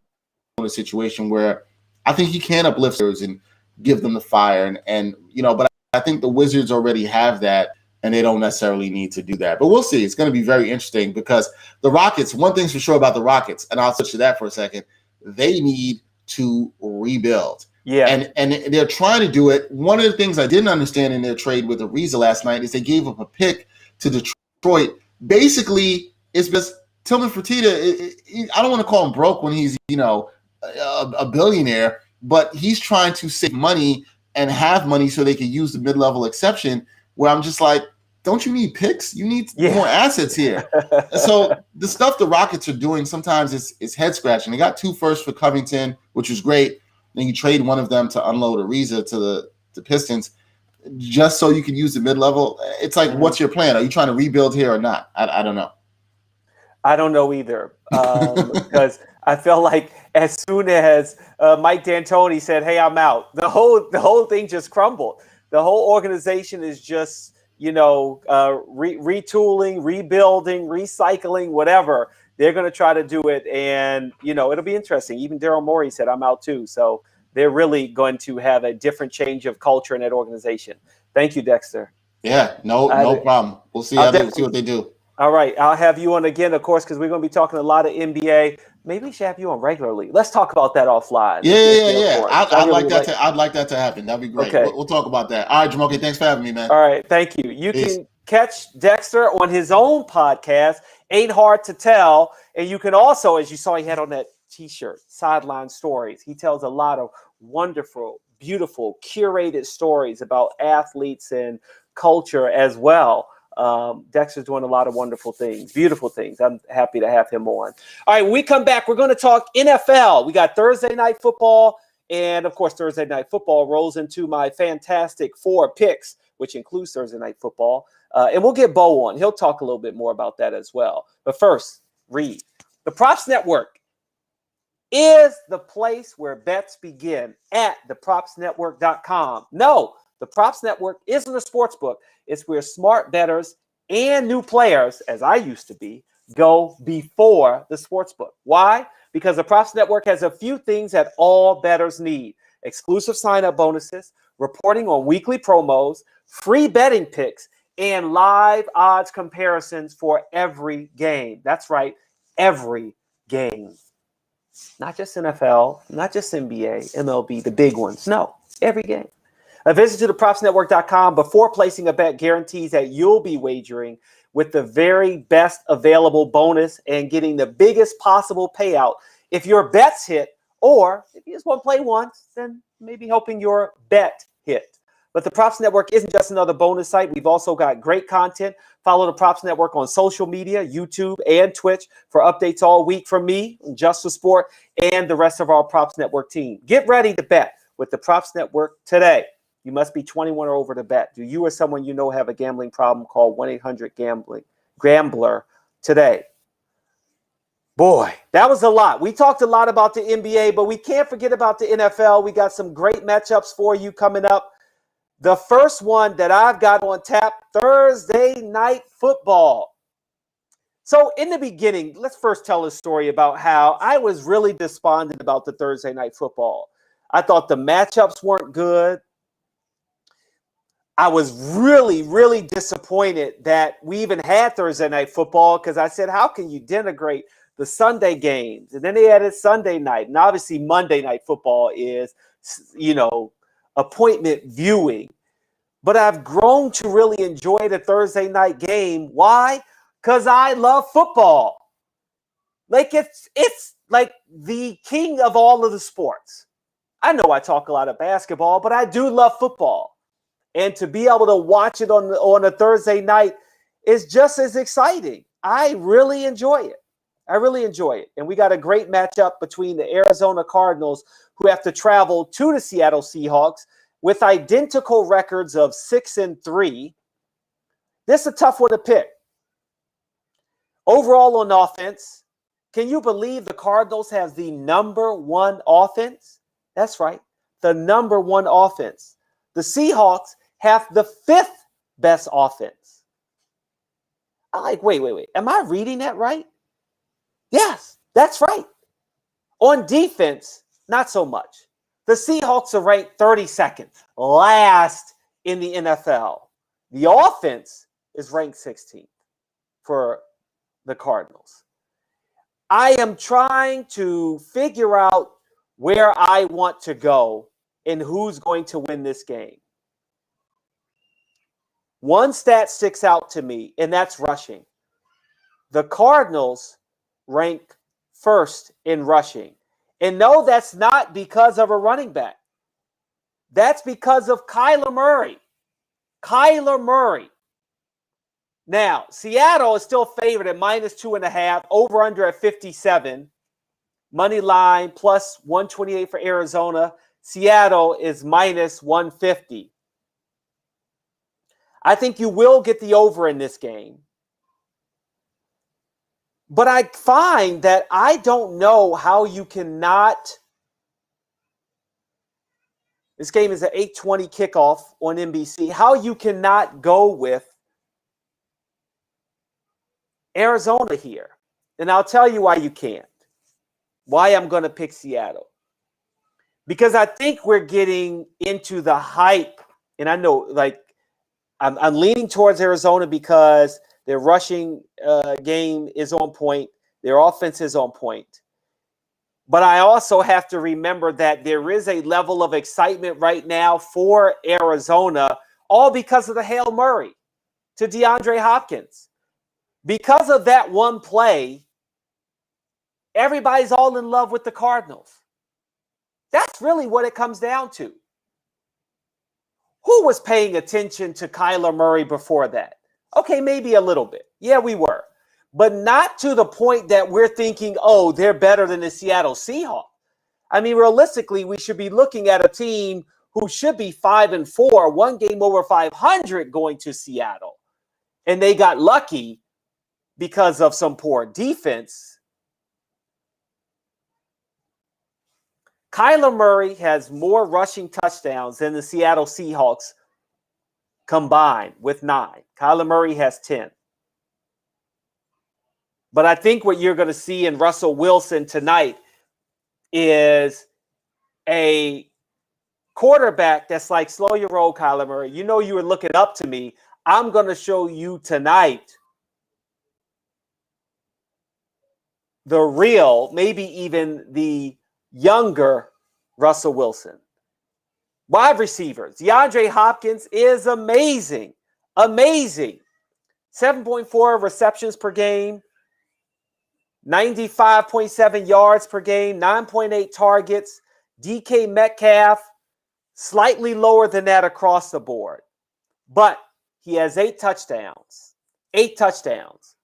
in a situation where I think he can uplift and give them the fire. And but I think the Wizards already have that, and they don't necessarily need to do that. But we'll see. It's going to be very interesting because the Rockets, one thing's for sure about the Rockets, and I'll switch to that for a second, they need to rebuild. Yeah. And they're trying to do it. One of the things I didn't understand in their trade with Ariza last night is they gave up a pick to Detroit. Basically, it's just Tillman Fertitta. I don't want to call him broke when he's, a billionaire, but he's trying to save money and have money so they can use the mid-level exception, where I'm just like, don't you need picks? You need more assets here. So the stuff the Rockets are doing sometimes is head-scratching. They got 2 firsts for Covington, which was great. Then you trade one of them to unload Ariza to the Pistons just so you can use the mid-level. It's like, what's your plan? Are you trying to rebuild here or not? I don't know. I don't know either, because I felt like as soon as Mike D'Antoni said, "Hey, I'm out," the whole thing just crumbled. The whole organization is just retooling, rebuilding, recycling, whatever. They're going to try to do it, and it'll be interesting. Even Daryl Morey said, "I'm out too." So they're really going to have a different change of culture in that organization. Thank you, Dexter. Yeah, no problem. We'll see see what they do. All right, I'll have you on again, of course, because we're going to be talking a lot of NBA. Maybe we should have you on regularly. Let's talk about that offline. Yeah. I'd like that to happen. That'd be great. Okay. We'll talk about that. All right, Jumoke, thanks for having me, man. All right, thank you. You can catch Dexter on his own podcast, Ain't Hard to Tell. And you can also, as you saw, he had on that T-shirt, Sideline Stories. He tells a lot of wonderful, beautiful, curated stories about athletes and culture as well. Dexter's doing a lot of wonderful things, beautiful things. I'm happy to have him on. All right, when we come back, we're going to talk NFL. We got Thursday night football, and of course, Thursday night football rolls into my fantastic 4 picks, which includes Thursday night football. And we'll get Bo on. He'll talk a little bit more about that as well. But first, Reed, the Props Network is the place where bets begin at thepropsnetwork.com. No, the Props Network isn't a sports book. It's where smart bettors and new players, as I used to be, go before the sports book. Why? Because the Props Network has a few things that all bettors need: exclusive sign-up bonuses, reporting on weekly promos, free betting picks, and live odds comparisons for every game. That's right, every game. Not just NFL, not just NBA, MLB, the big ones. No, every game. A visit to thepropsnetwork.com before placing a bet guarantees that you'll be wagering with the very best available bonus and getting the biggest possible payout if your bets hit, or if you just want to play once, then maybe helping your bet hit. But the Props Network isn't just another bonus site. We've also got great content. Follow the Props Network on social media, YouTube and Twitch, for updates all week from me, Just for Sport, and the rest of our Props Network team. Get ready to bet with the Props Network today. You must be 21 or over to bet. Do you or someone you know have a gambling problem? Call 1-800-GAMBLER today. Boy, that was a lot. We talked a lot about the NBA, but we can't forget about the NFL. We got some great matchups for you coming up. The first one that I've got on tap, Thursday night football. So in the beginning, let's first tell a story about how I was really despondent about the Thursday night football. I thought the matchups weren't good. I was really, really disappointed that we even had Thursday night football, because I said, how can you denigrate the Sunday games? And then they added Sunday night. And obviously Monday night football is, appointment viewing. But I've grown to really enjoy the Thursday night game. Why? Because I love football. Like it's like the king of all of the sports. I know I talk a lot of basketball, but I do love football. And to be able to watch it on a Thursday night is just as exciting. I really enjoy it. And we got a great matchup between the Arizona Cardinals, who have to travel to the Seattle Seahawks with identical records of 6-3. This is a tough one to pick. Overall on offense, can you believe the Cardinals have the number 1 offense? That's right. the number one offense. The Seahawks have the fifth best offense. I'm like, wait. Am I reading that right? Yes, that's right. On defense, not so much. The Seahawks are ranked 32nd, last in the NFL. The offense is ranked 16th for the Cardinals. I am trying to figure out where I want to go and who's going to win this game. One stat sticks out to me, and that's rushing. The Cardinals rank first in rushing. And no, that's not because of a running back. That's because of Kyler Murray. Kyler Murray. Now, Seattle is still favored at -2.5, over under at 57. Money line plus 128 for Arizona. Seattle is -150. I think you will get the over in this game. But I find that I don't know how you cannot. This game is an 8:20 kickoff on NBC. How you cannot go with Arizona here. And I'll tell you why you can't. Why I'm going to pick Seattle. Because I think we're getting into the hype. And I know, like, I'm leaning towards Arizona because their rushing game is on point. Their offense is on point. But I also have to remember that there is a level of excitement right now for Arizona, all because of the Hail Murray to DeAndre Hopkins. Because of that one play, everybody's all in love with the Cardinals. That's really what it comes down to. Who was paying attention to Kyler Murray before that? Okay, maybe a little bit. Yeah, we were. But not to the point that we're thinking, oh, they're better than the Seattle Seahawks. I mean, realistically, we should be looking at a team who should be 5-4, one game over 500 going to Seattle. And they got lucky because of some poor defense. Kyler Murray has more rushing touchdowns than the Seattle Seahawks combined with 9. Kyler Murray has 10. But I think what you're going to see in Russell Wilson tonight is a quarterback that's like, slow your roll, Kyler Murray. You know you were looking up to me. I'm going to show you tonight the real, maybe even the younger Russell Wilson. Wide receivers. DeAndre Hopkins is amazing. Amazing. 7.4 receptions per game. 95.7 yards per game. 9.8 targets. DK Metcalf, slightly lower than that across the board. But he has 8 touchdowns. 8 touchdowns.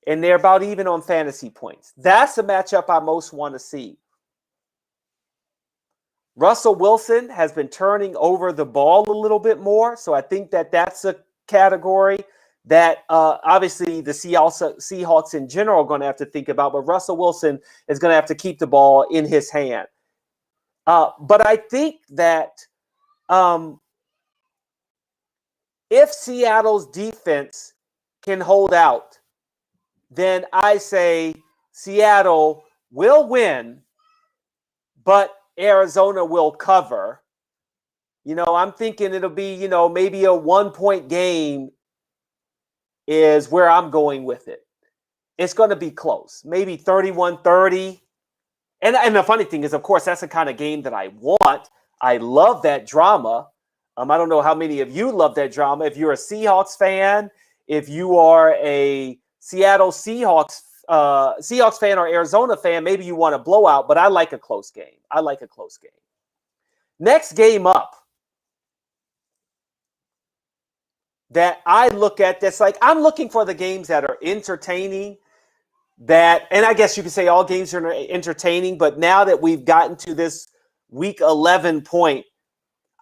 And they're about even on fantasy points. That's the matchup I most want to see. Russell Wilson has been turning over the ball a little bit more. So I think that that's a category that obviously the Seahawks in general are going to have to think about. But Russell Wilson is going to have to keep the ball in his hand. But I think that if Seattle's defense can hold out, then I say Seattle will win, but Arizona will cover. You know, I'm thinking it'll be, you know, maybe a 1-point game is where I'm going with it. It's going to be close, maybe 31-30. And the funny thing is, of course, that's the kind of game that I want. I love that drama. I don't know how many of you love that drama. If you're a Seahawks fan, if you are a Seattle Seahawks fan or Arizona fan, maybe you want a blowout, but I like a close game. I like a close game. Next game up that I look at, that's like, I'm looking for the games that are entertaining, that, and I guess you could say all games are entertaining, but now that we've gotten to this week 11 point,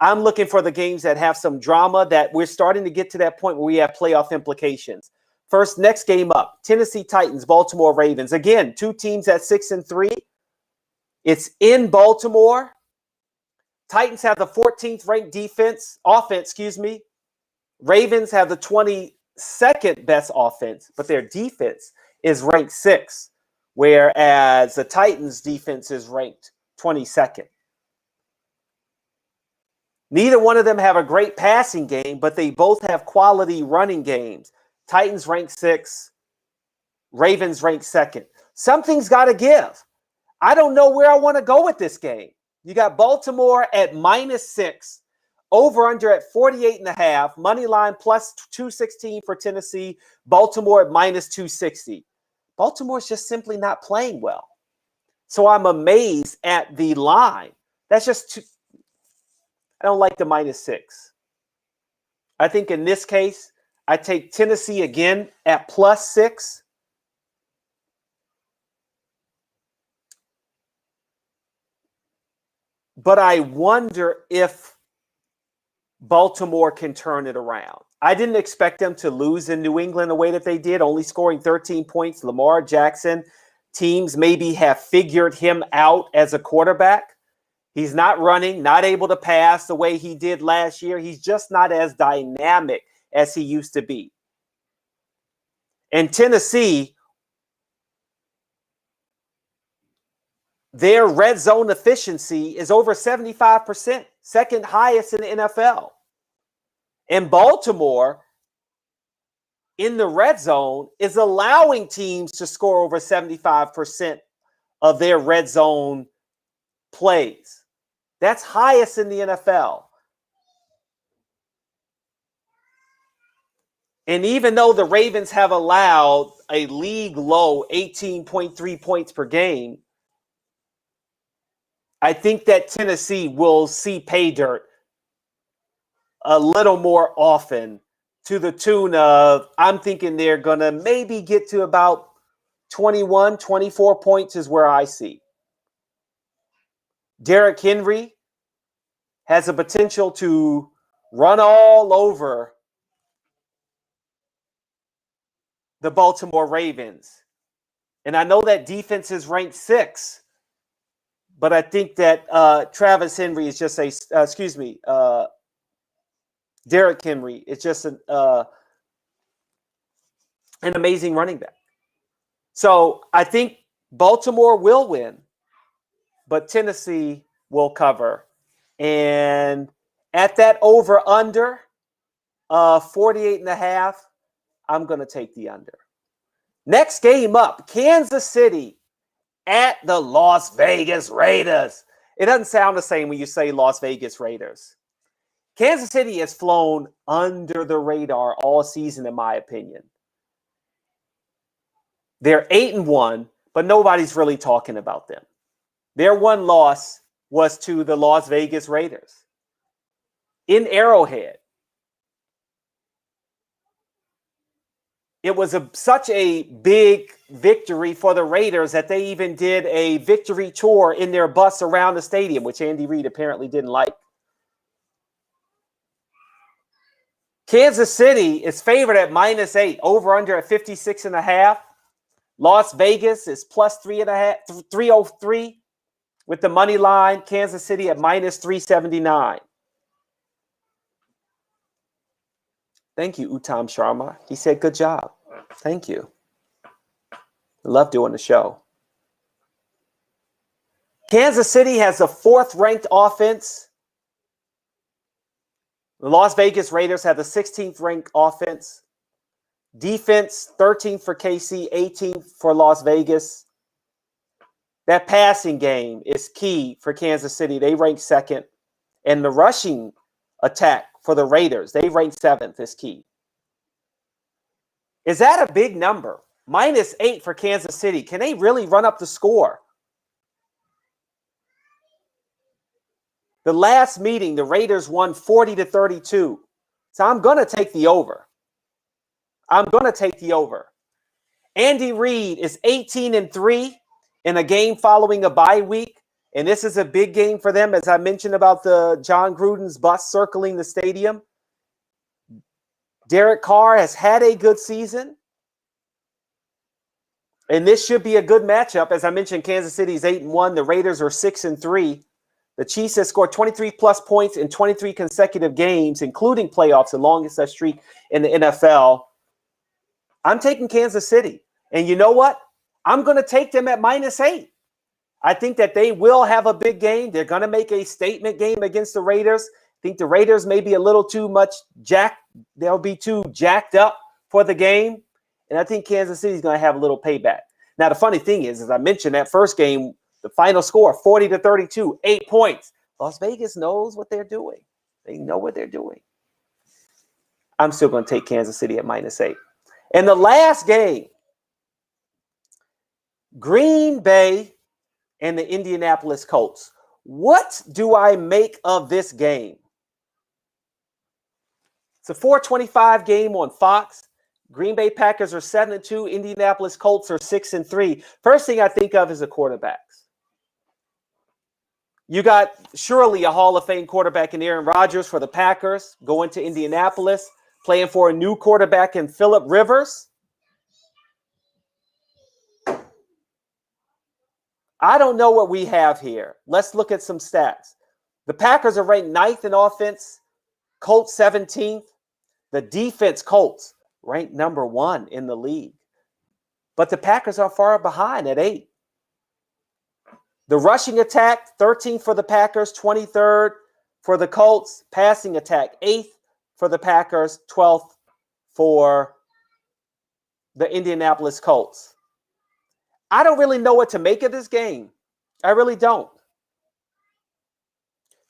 I'm looking for the games that have some drama, that we're starting to get to that point where we have playoff implications. First, next game up, Tennessee Titans, Baltimore Ravens. Again, 2 teams at 6-3. It's in Baltimore. Titans have the 14th ranked offense. Ravens have the 22nd best offense, but their defense is ranked 6th, whereas the Titans' defense is ranked 22nd. Neither one of them have a great passing game, but they both have quality running games. Titans ranked 6th, Ravens ranked 2nd. Something's got to give. I don't know where I want to go with this game. You got Baltimore at -6, over under at 48.5, money line plus 216 for Tennessee, Baltimore at -260. Baltimore's just simply not playing well. So I'm amazed at the line. That's just too. I don't like the -6. I think in this case, I take Tennessee again at +6. But I wonder if Baltimore can turn it around. I didn't expect them to lose in New England the way that they did, only scoring 13 points. Lamar Jackson, teams maybe have figured him out as a quarterback. He's not running, not able to pass the way he did last year. He's just not as dynamic as he used to be. And Tennessee, their red zone efficiency is over 75%, second highest in the NFL. And Baltimore, in the red zone, is allowing teams to score over 75% of their red zone plays. That's highest in the NFL. And even though the Ravens have allowed a league low 18.3 points per game, I think that Tennessee will see pay dirt a little more often, to the tune of, I'm thinking they're going to maybe get to about 21, 24 points is where I see. Derrick Henry has a potential to run all over the Baltimore Ravens. And I know that defense is ranked 6th, but I think that Travis Henry is just Derrick Henry is just an amazing running back. So I think Baltimore will win, but Tennessee will cover. And at that over-under, 48.5, I'm going to take the under. Next game up, Kansas City at the Las Vegas Raiders. It doesn't sound the same when you say Las Vegas Raiders. Kansas City has flown under the radar all season, in my opinion. They're 8-1, but nobody's really talking about them. Their one loss was to the Las Vegas Raiders in Arrowhead. It was such a big victory for the Raiders that they even did a victory tour in their bus around the stadium, which Andy Reid apparently didn't like. Kansas City is favored at -8, over under at 56.5. Las Vegas is +3.5, 303 with the money line. Kansas City at -379. Thank you, Uttam Sharma. He said, good job. Thank you. I love doing the show. Kansas City has the 4th ranked offense. The Las Vegas Raiders have the 16th ranked offense. Defense, 13th for KC, 18th for Las Vegas. That passing game is key for Kansas City. They rank 2nd. And the rushing attack for the Raiders, they rank 7th, is key. Is that a big number? -8 for Kansas City. Can they really run up the score? The last meeting, the Raiders won 40-32. So I'm going to take the over. Andy Reid is 18-3 in a game following a bye week. And this is a big game for them, as I mentioned about the John Gruden's bus circling the stadium. Derek Carr has had a good season. And this should be a good matchup. As I mentioned, Kansas City is 8-1. The Raiders are 6-3. The Chiefs have scored 23-plus points in 23 consecutive games, including playoffs, the longest such streak in the NFL. I'm taking Kansas City. And you know what? I'm going to take them at -8. I think that they will have a big game. They're going to make a statement game against the Raiders. I think the Raiders may be a little too much they'll be too jacked up for the game. And I think Kansas City is going to have a little payback. Now, the funny thing is, as I mentioned, that first game, the final score, 40-32, 8 points. Las Vegas knows what they're doing. They know what they're doing. I'm still going to take Kansas City at -8. And the last game, Green Bay and the Indianapolis Colts. What do I make of this game? It's a 4:25 game on Fox. Green Bay Packers are 7-2. Indianapolis Colts are 6-3. First thing I think of is the quarterbacks. You got surely a Hall of Fame quarterback in Aaron Rodgers for the Packers, going to Indianapolis, playing for a new quarterback in Phillip Rivers. I don't know what we have here. Let's look at some stats. The Packers are ranked 9th in offense, Colts 17th. The defense, Colts, ranked number 1 in the league. But the Packers are far behind at 8. The rushing attack, 13th for the Packers, 23rd for the Colts. Passing attack, 8th for the Packers, 12th for the Indianapolis Colts. I don't really know what to make of this game. I really don't.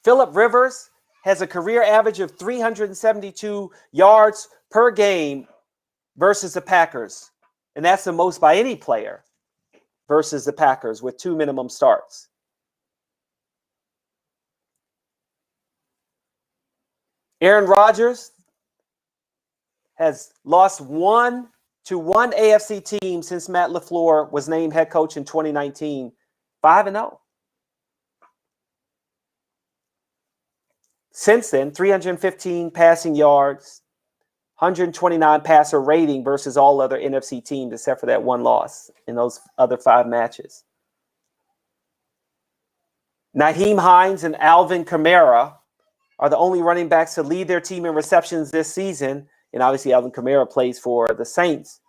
Phillip Rivers has a career average of 372 yards per game versus the Packers. And that's the most by any player versus the Packers with 2 minimum starts. Aaron Rodgers has lost to one AFC team since Matt LaFleur was named head coach in 2019, 5-0. Since then, 315 passing yards, 129 passer rating versus all other NFC teams except for that one loss in those other 5 matches. Nyheim Hines and Alvin Kamara are the only running backs to lead their team in receptions this season. And obviously, Alvin Kamara plays for the Saints.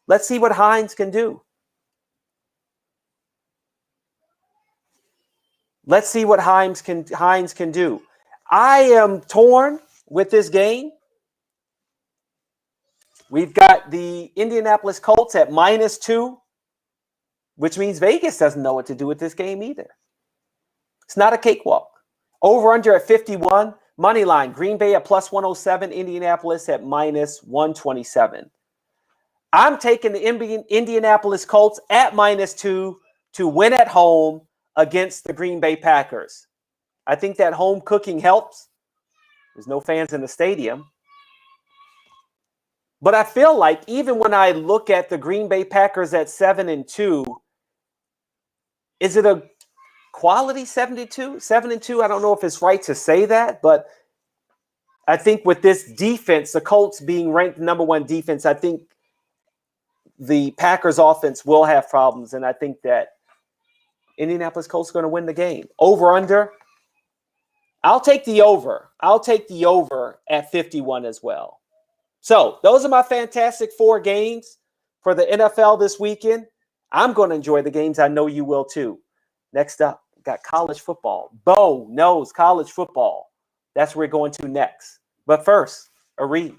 Let's see what Hines can do. Let's see what Hines can do. I am torn with this game. We've got the Indianapolis Colts at -2, which means Vegas doesn't know what to do with this game either. It's not a cakewalk. Over-under at 51. Money line, Green Bay at +107. Indianapolis at -127. I'm taking the Indianapolis Colts at -2 to win at home against the Green Bay Packers. I think that home cooking helps. There's no fans in the stadium. But I feel like even when I look at the Green Bay Packers at 7-2, is it a quality 7-2? I don't know if it's right to say that, but I think with this defense, the Colts being ranked number 1 defense, I think the Packers offense will have problems, and I think that Indianapolis Colts are going to win the game. Over under, I'll take the over. I'll take the over at 51 as well. So those are my fantastic 4 games for the NFL this weekend. I'm going to enjoy the games. I know you will too. Next up, we got college football. Bo knows college football. That's where we're going to next. But first, a read.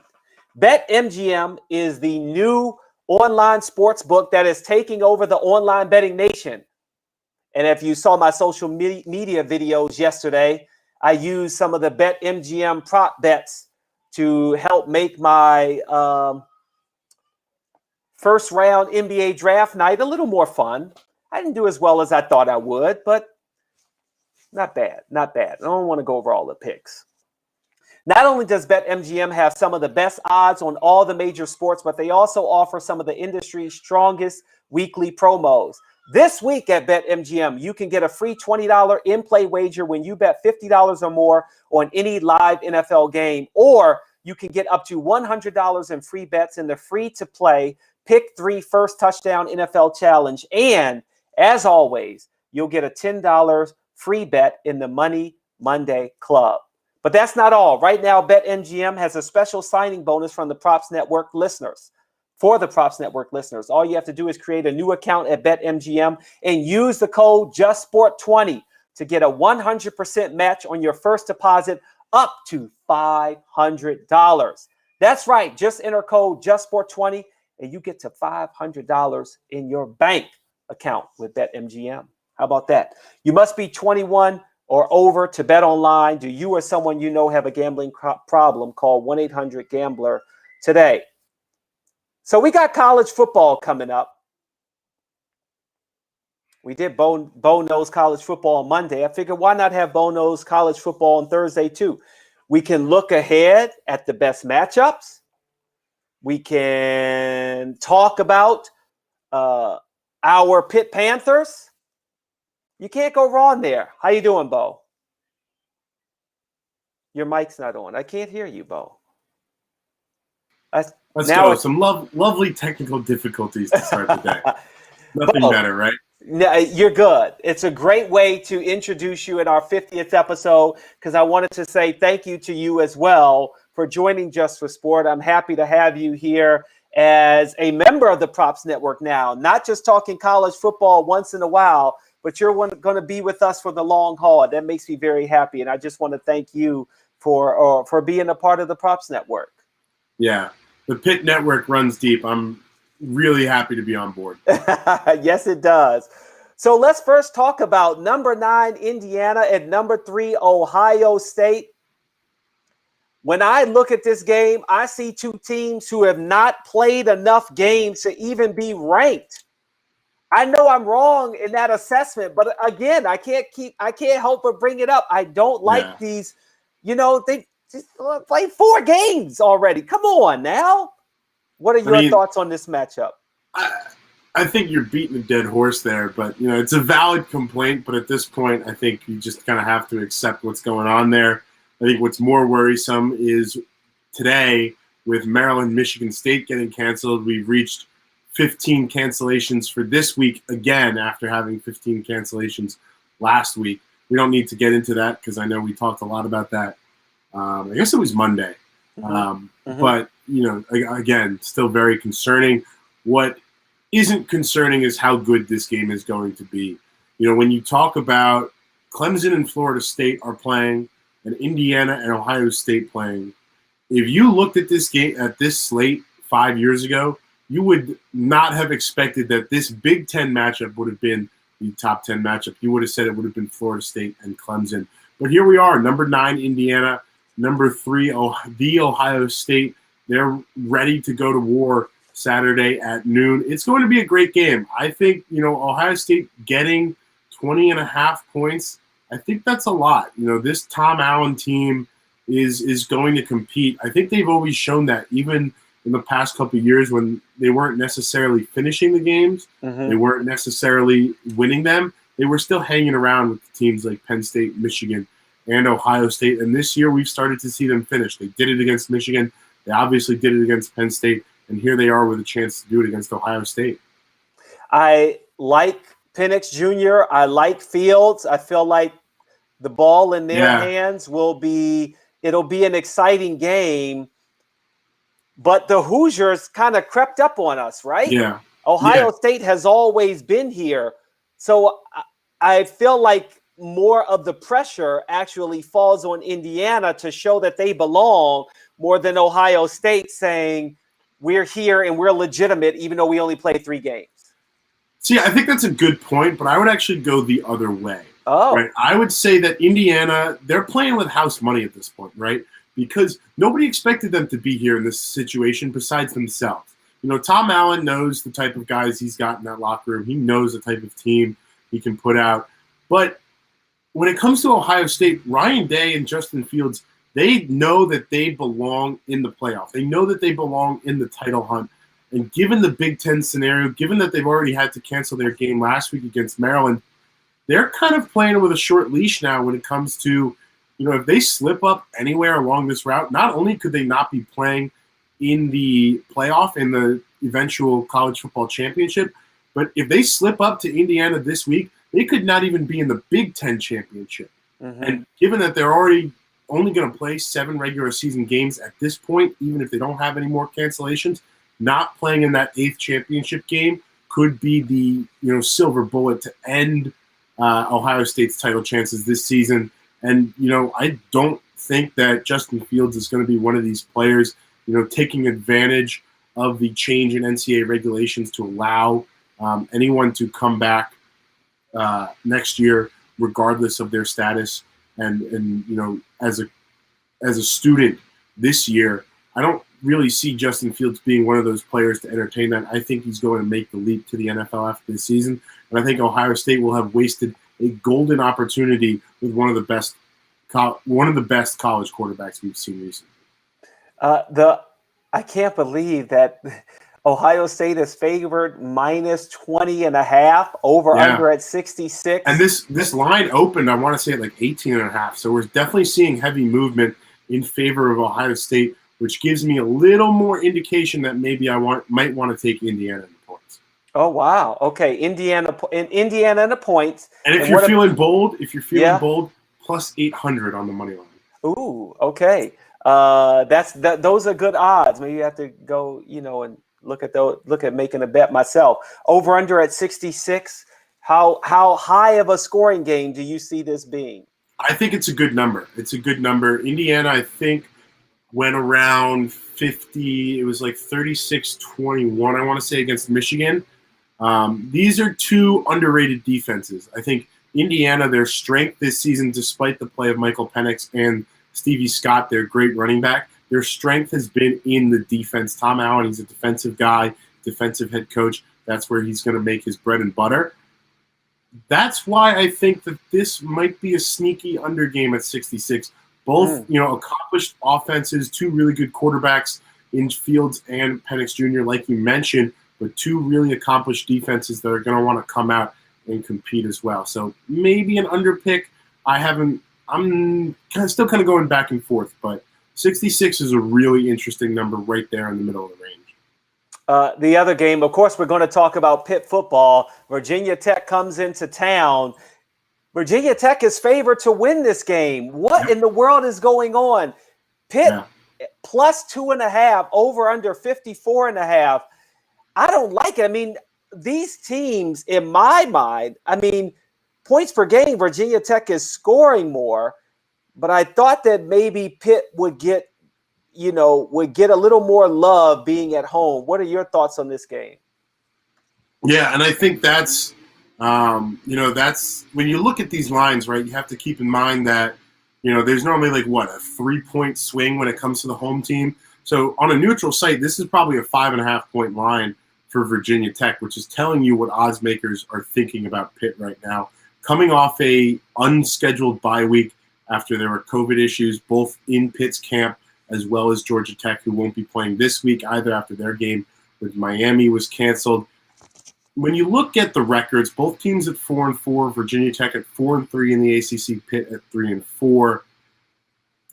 BetMGM is the new online sports book that is taking over the online betting nation. And if you saw my social media videos yesterday, I used some of the BetMGM prop bets to help make my first round NBA draft night a little more fun. I didn't do as well as I thought I would, but not bad, not bad. I don't want to go over all the picks. Not only does BetMGM have some of the best odds on all the major sports, but they also offer some of the industry's strongest weekly promos. This week at BetMGM, you can get a free $20 in-play wager when you bet $50 or more on any live NFL game, or you can get up to $100 in free bets in the free-to-play Pick 3 First Touchdown NFL Challenge. And as always, you'll get a $10 free bet in the Money Monday Club. But that's not all. Right now, BetMGM has a special signing bonus from the Props Network listeners. For the Props Network listeners, all you have to do is create a new account at BetMGM and use the code JustSport20 to get a 100% match on your first deposit up to $500. That's right. Just enter code JustSport20 and you get to $500 in your bank account with BetMGM. How about that? You must be 21 or over to bet online. Do you or someone you know have a gambling problem? Call 1-800-GAMBLER today. So we got college football coming up. We did Bo Knows College Football on Monday. I figured why not have Bo Knows College Football on Thursday too? We can look ahead at the best matchups. We can talk about our Pitt Panthers. You can't go wrong there. How you doing, Bo? Your mic's not on. I can't hear you, Bo. Let's go. Some lovely technical difficulties to start the day. Nothing better, right? No, you're good. It's a great way to introduce you in our 50th episode because I wanted to say thank you to you as well for joining Just for Sport. I'm happy to have you here as a member of the Props Network now, not just talking college football once in a while, but you're going to be with us for the long haul. That makes me very happy, and I just want to thank you for being a part of the Props Network. Yeah. The Pitt Network runs deep. I'm really happy to be on board. Yes, it does. So let's first talk about number 9, Indiana, and number 3, Ohio State. When I look at this game, I see two teams who have not played enough games to even be ranked. I know I'm wrong in that assessment, but again, I can't help but bring it up. I don't like these, they just played 4 games already. Come on now. What are your thoughts on this matchup? I think you're beating a dead horse there, but it's a valid complaint. But at this point, I think you just kind of have to accept what's going on there. I think what's more worrisome is today with Maryland, Michigan State getting canceled, we've reached 15 cancellations for this week again after having 15 cancellations last week. We don't need to get into that because I know we talked a lot about that. I guess it was Monday. But, again, still very concerning. What isn't concerning is how good this game is going to be. When you talk about Clemson and Florida State are playing and Indiana and Ohio State playing, if you looked at this game, at this slate 5 years ago, you would not have expected that this Big Ten matchup would have been the top 10 matchup. You would have said it would have been Florida State and Clemson. But here we are, number 9, Indiana, number 3, the Ohio State. They're ready to go to war Saturday at noon. It's going to be a great game. I think, Ohio State getting 20.5 points, I think that's a lot. This Tom Allen team is going to compete. I think they've always shown that even in the past couple of years when they weren't necessarily finishing the games, they weren't necessarily winning them, they were still hanging around with teams like Penn State, Michigan, and Ohio State. And this year we've started to see them finish. They did it against Michigan. They obviously did it against Penn State. And here they are with a chance to do it against Ohio State. I like Penix Jr. I like Fields. I feel like the ball in their hands it'll be an exciting game. But the Hoosiers kind of crept up on us, right? Yeah. Ohio State has always been here. So I feel like more of the pressure actually falls on Indiana to show that they belong more than Ohio State saying we're here and we're legitimate even though we only played 3 games. See, I think that's a good point, but I would actually go the other way. Oh. Right? I would say that Indiana, they're playing with house money at this point, right? Because nobody expected them to be here in this situation besides themselves. Tom Allen knows the type of guys he's got in that locker room. He knows the type of team he can put out. But when it comes to Ohio State, Ryan Day and Justin Fields, they know that they belong in the playoff. They know that they belong in the title hunt. And given the Big Ten scenario, given that they've already had to cancel their game last week against Maryland, they're kind of playing with a short leash now when it comes to, if they slip up anywhere along this route, not only could they not be playing in the playoff in the eventual college football championship, but if they slip up to Indiana this week, they could not even be in the Big Ten championship. Mm-hmm. And given that they're already only going to play 7 regular season games at this point, even if they don't have any more cancellations, not playing in that 8th championship game could be the silver bullet to end Ohio State's title chances this season. And I don't think that Justin Fields is going to be one of these players, taking advantage of the change in NCAA regulations to allow anyone to come back next year, regardless of their status. And as a student this year, I don't really see Justin Fields being one of those players to entertain that. I think he's going to make the leap to the NFL after this season, and I think Ohio State will have wasted a golden opportunity with one of the best college quarterbacks we've seen recently. I can't believe that Ohio State is favored -20.5, over under at 66. And this line opened, I want to say, at like 18.5. So we're definitely seeing heavy movement in favor of Ohio State, which gives me a little more indication that maybe I might want to take Indiana in the points. Oh wow! Okay, Indiana in the points. And if you're feeling bold, plus 800 on the money line. Ooh, okay. Those are good odds. Maybe you have to go, and look at making a bet myself. Over under at 66. How high of a scoring game do you see this being? I think it's a good number. Indiana, I think, went around 50. It was like 36-21, I want to say, against Michigan. These are two underrated defenses. I think Indiana, their strength this season, despite the play of Michael Penix and Stevie Scott, their great running back, their strength has been in the defense. Tom Allen, he's a defensive guy, defensive head coach. That's where he's going to make his bread and butter. That's why I think that this might be a sneaky under game at 66. Both, accomplished offenses, two really good quarterbacks in Fields and Penix Jr., like you mentioned, but two really accomplished defenses that are going to want to come out and compete as well. So maybe an under pick. I'm still kind of going back and forth, but 66 is a really interesting number right there in the middle of the range. The other game, of course, we're going to talk about Pitt football. Virginia Tech comes into town. Virginia Tech is favored to win this game. What in the world is going on? Pitt plus 2.5, over under 54.5. I don't like it. I mean, these teams, in my mind, points per game, Virginia Tech is scoring more, but I thought that maybe Pitt would get a little more love being at home. What are your thoughts on this game? Yeah, and I think that's that's when you look at these lines, right, you have to keep in mind that, there's normally a 3-point swing when it comes to the home team. So on a neutral site, this is probably a 5.5-point line for Virginia Tech, which is telling you what odds makers are thinking about Pitt right now. Coming off a unscheduled bye week after there were COVID issues, both in Pitt's camp as well as Georgia Tech, who won't be playing this week either after their game with Miami was canceled. When you look at the records, both teams at 4-4, Virginia Tech at 4-3 in the ACC, Pitt at 3-4.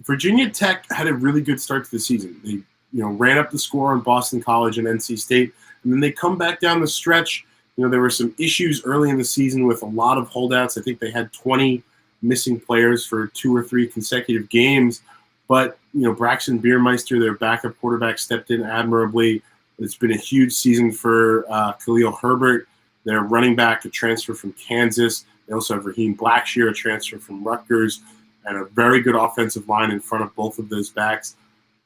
Virginia Tech had a really good start to the season. They, ran up the score on Boston College and NC State, and then they come back down the stretch. There were some issues early in the season with a lot of holdouts. I think they had 20 missing players for 2 or 3 consecutive games. But, Braxton Biermeister, their backup quarterback, stepped in admirably. It's been a huge season for Khalil Herbert, their running back, a transfer from Kansas. They also have Raheem Blackshear, a transfer from Rutgers, and a very good offensive line in front of both of those backs.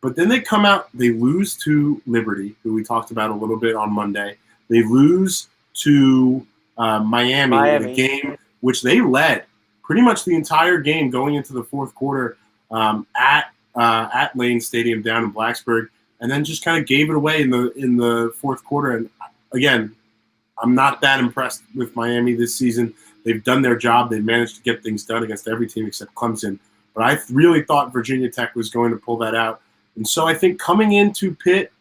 But then they come out, they lose to Liberty, who we talked about a little bit on Monday. They lose to Miami in a game which they led pretty much the entire game going into the fourth quarter at Lane Stadium down in Blacksburg, and then just kind of gave it away in the fourth quarter. And again, I'm not that impressed with Miami this season. They've done their job. They've managed to get things done against every team except Clemson. But I really thought Virginia Tech was going to pull that out. And so I think coming into Pitt,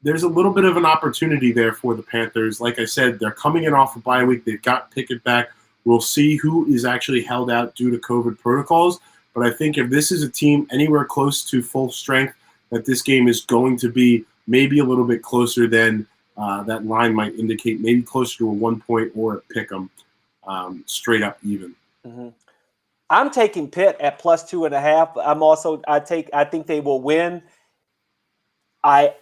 there's a little bit of an opportunity there for the Panthers. Like I said, they're coming in off a bye week. They've got Pickett back. We'll see who is actually held out due to COVID protocols. But I think if this is a team anywhere close to full strength, that this game is going to be maybe a little bit closer than that line might indicate, maybe closer to a 1 point or a pick 'em. straight up even. Mm-hmm. I'm taking Pitt at +2.5. I think they will win. I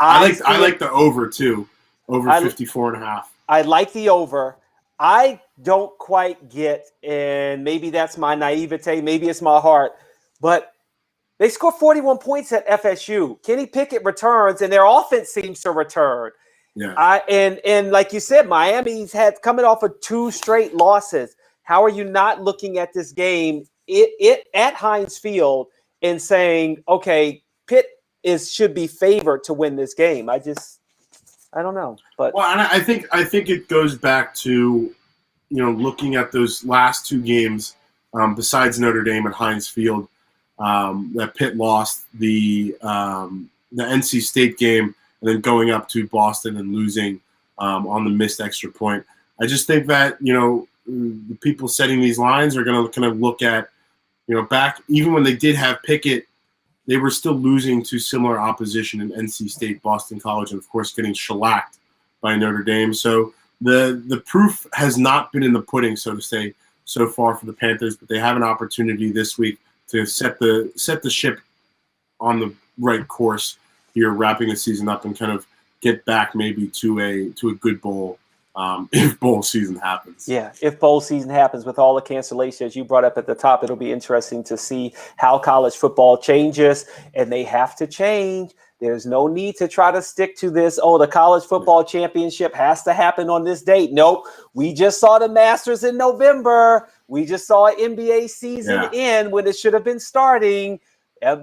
like the over too, over 54.5. I like the over. I don't quite get, and maybe that's my naivete, maybe it's my heart, but they scored 41 points at FSU. Kenny Pickett returns, and their offense seems to return. Yeah. And like you said, Miami's had coming off of 2 straight losses. How are you not looking at this game it at Heinz Field and saying, okay, Pitt should be favored to win this game? I don't know. But and I think it goes back to, looking at those last 2 games, besides Notre Dame at Heinz Field, that Pitt lost the NC State game, and then going up to Boston and losing on the missed extra point. I just think that, the people setting these lines are going to kind of look at, back even when they did have Pickett, they were still losing to similar opposition in NC State, Boston College, and of course getting shellacked by Notre Dame. So the proof has not been in the pudding, so to say, so far for the Panthers, but they have an opportunity this week to set the ship on the right course here, wrapping the season up and kind of get back maybe to a good bowl if bowl season happens. Yeah, if bowl season happens with all the cancellations you brought up at the top, it'll be interesting to see how college football changes, and they have to change. There's no need to try to stick to this. Oh, the college football championship has to happen on this date. Nope. We just saw the Masters in November. We just saw NBA season end when it should have been starting.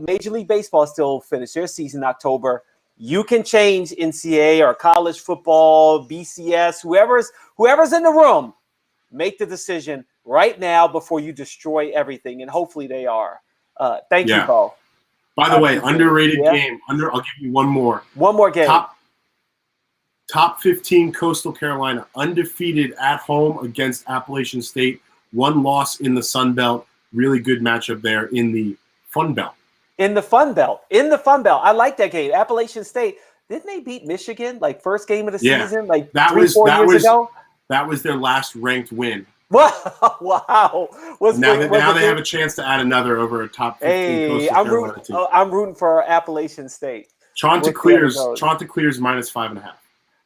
Major League Baseball still finished their season in October. You can change NCAA or college football, BCS, whoever's in the room. Make the decision right now before you destroy everything, and hopefully they are. Thank you, Bo. By the way, underrated game. I'll give you one more. One more game. Top 15 Coastal Carolina, undefeated at home against Appalachian State. 1 loss in the Sun Belt. Really good matchup there in the Fun Belt. In the Fun Belt. I like that game. Appalachian State. Didn't they beat Michigan like first game of the season? Like that 4 years ago? That was their last ranked win. Wow. Now they have a chance to add another over a top 15 Coastal Carolina team. I'm rooting for Appalachian State. Chanticleers -5.5. How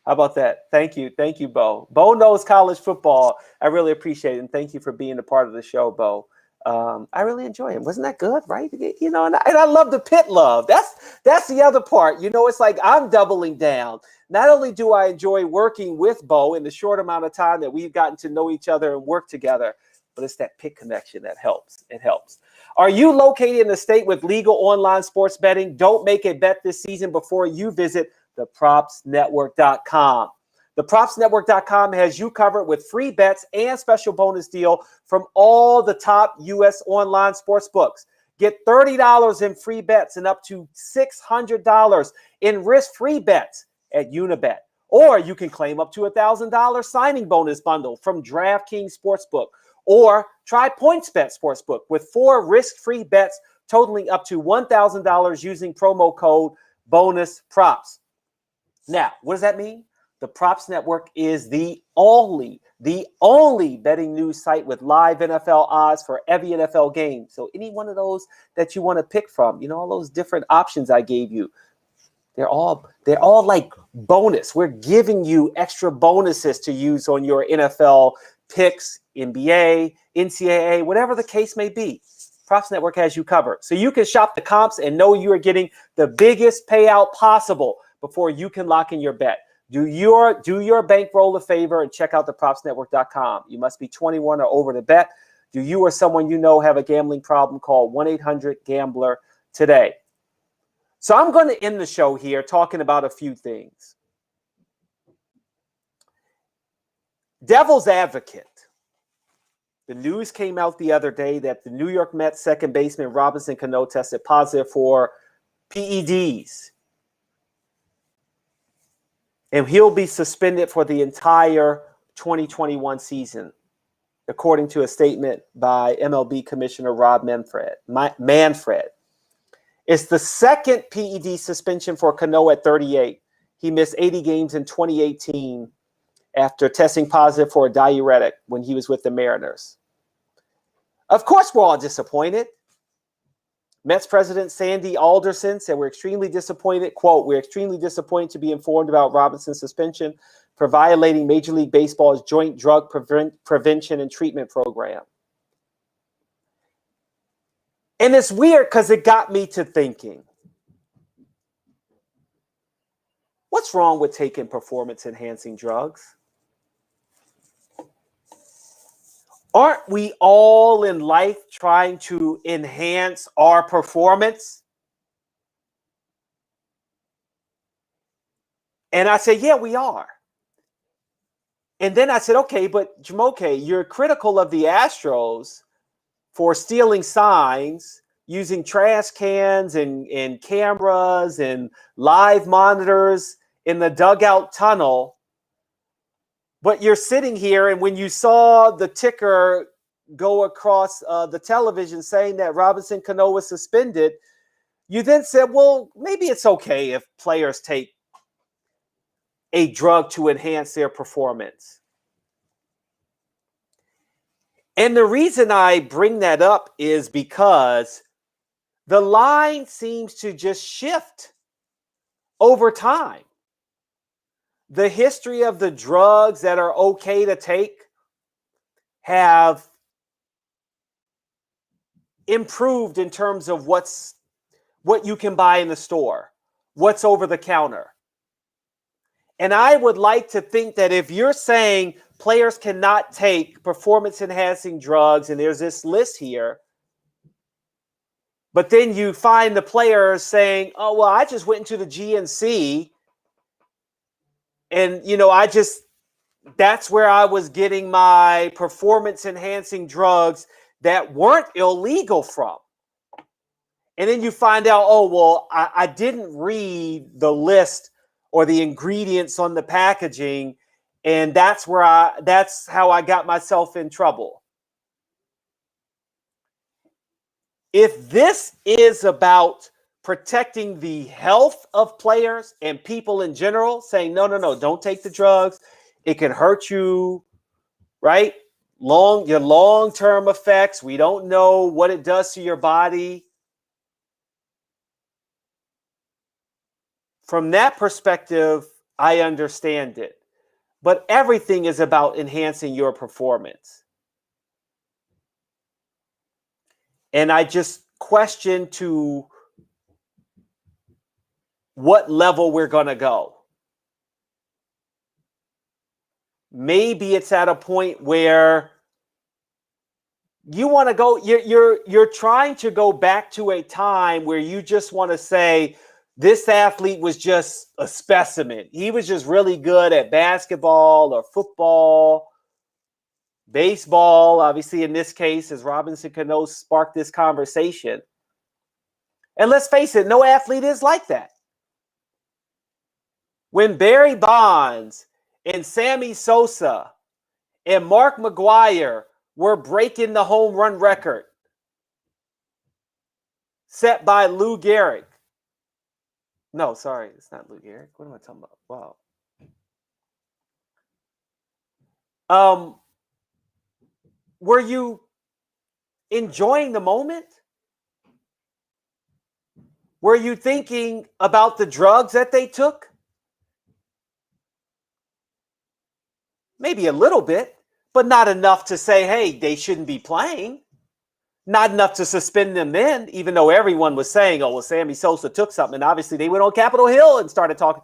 about that? Thank you, Bo. Bo knows college football. I really appreciate it, and thank you for being a part of the show, Bo. I really enjoy it. Wasn't that good, right? And I love the Pitt love. That's the other part. It's like I'm doubling down. Not only do I enjoy working with Bo in the short amount of time that we've gotten to know each other and work together, but it's that Pitt connection that helps. It helps. Are you located in a state with legal online sports betting? Don't make a bet this season before you visit thepropsnetwork.com. ThePropsNetwork.com has you covered with free bets and special bonus deal from all the top U.S. online sports books. Get $30 in free bets and up to $600 in risk-free bets at Unibet. Or you can claim up to $1,000 signing bonus bundle from DraftKings Sportsbook. Or try PointsBet Sportsbook with 4 risk-free bets totaling up to $1,000 using promo code BONUSPROPS. Now, what does that mean? The Props Network is the only betting news site with live NFL odds for every NFL game. So any one of those that you want to pick from, all those different options I gave you, they're all like bonus. We're giving you extra bonuses to use on your NFL picks, NBA, NCAA, whatever the case may be. Props Network has you covered. So you can shop the comps and know you are getting the biggest payout possible before you can lock in your bet. Do your bankroll a favor and check out thepropsnetwork.com. You must be 21 or over to bet. Do you or someone you know have a gambling problem? Call 1-800-GAMBLER today. So I'm going to end the show here talking about a few things. Devil's advocate. The news came out the other day that the New York Mets second baseman Robinson Cano tested positive for PEDs. And he'll be suspended for the entire 2021 season, according to a statement by MLB Commissioner Rob Manfred. It's the second PED suspension for Cano at 38. He missed 80 games in 2018. after testing positive for a diuretic when he was with the Mariners. Of course, we're all disappointed. Mets president Sandy Alderson said, we're extremely disappointed. Quote, we're extremely disappointed to be informed about Robinson's suspension for violating Major League Baseball's joint drug prevention and treatment program. And it's weird because it got me to thinking, what's wrong with taking performance-enhancing drugs? Aren't we all in life trying to enhance our performance? And I said, yeah, we are. And then I said, okay, but Jumoke, you're critical of the Astros for stealing signs, using trash cans and cameras and live monitors in the dugout tunnel. But you're sitting here, and when you saw the ticker go across the television saying that Robinson Cano was suspended, you then said, well, maybe it's okay if players take a drug to enhance their performance. And the reason I bring that up is because the line seems to just shift over time. The history of the drugs that are okay to take have improved in terms of what you can buy in the store, what's over the counter. And I would like to think that if you're saying players cannot take performance-enhancing drugs, and there's this list here, but then you find the players saying, oh, well, I just went into the GNC and, that's where I was getting my performance-enhancing drugs that weren't illegal from. And then you find out, oh, well, I didn't read the list or the ingredients on the packaging, and that's how I got myself in trouble. If this is about protecting the health of players and people in general, saying, no, don't take the drugs. It can hurt you, right? Your long-term effects. We don't know what it does to your body. From that perspective, I understand it. But everything is about enhancing your performance. And I just question to what level we're going to go. Maybe it's at a point where you want to go, you're trying to go back to a time where you just want to say, this athlete was just a specimen. He was just really good at basketball or football, baseball. Obviously, in this case, as Robinson Cano sparked this conversation. And let's face it, no athlete is like that. When Barry Bonds and Sammy Sosa and Mark McGwire were breaking the home run record set by Lou Gehrig. No, sorry, it's not Lou Gehrig. What am I talking about? Wow. Were you enjoying the moment? Were you thinking about the drugs that they took? Maybe a little bit, but not enough to say, hey, they shouldn't be playing. Not enough to suspend them then, even though everyone was saying, oh, well, Sammy Sosa took something. And obviously they went on Capitol Hill and started talking.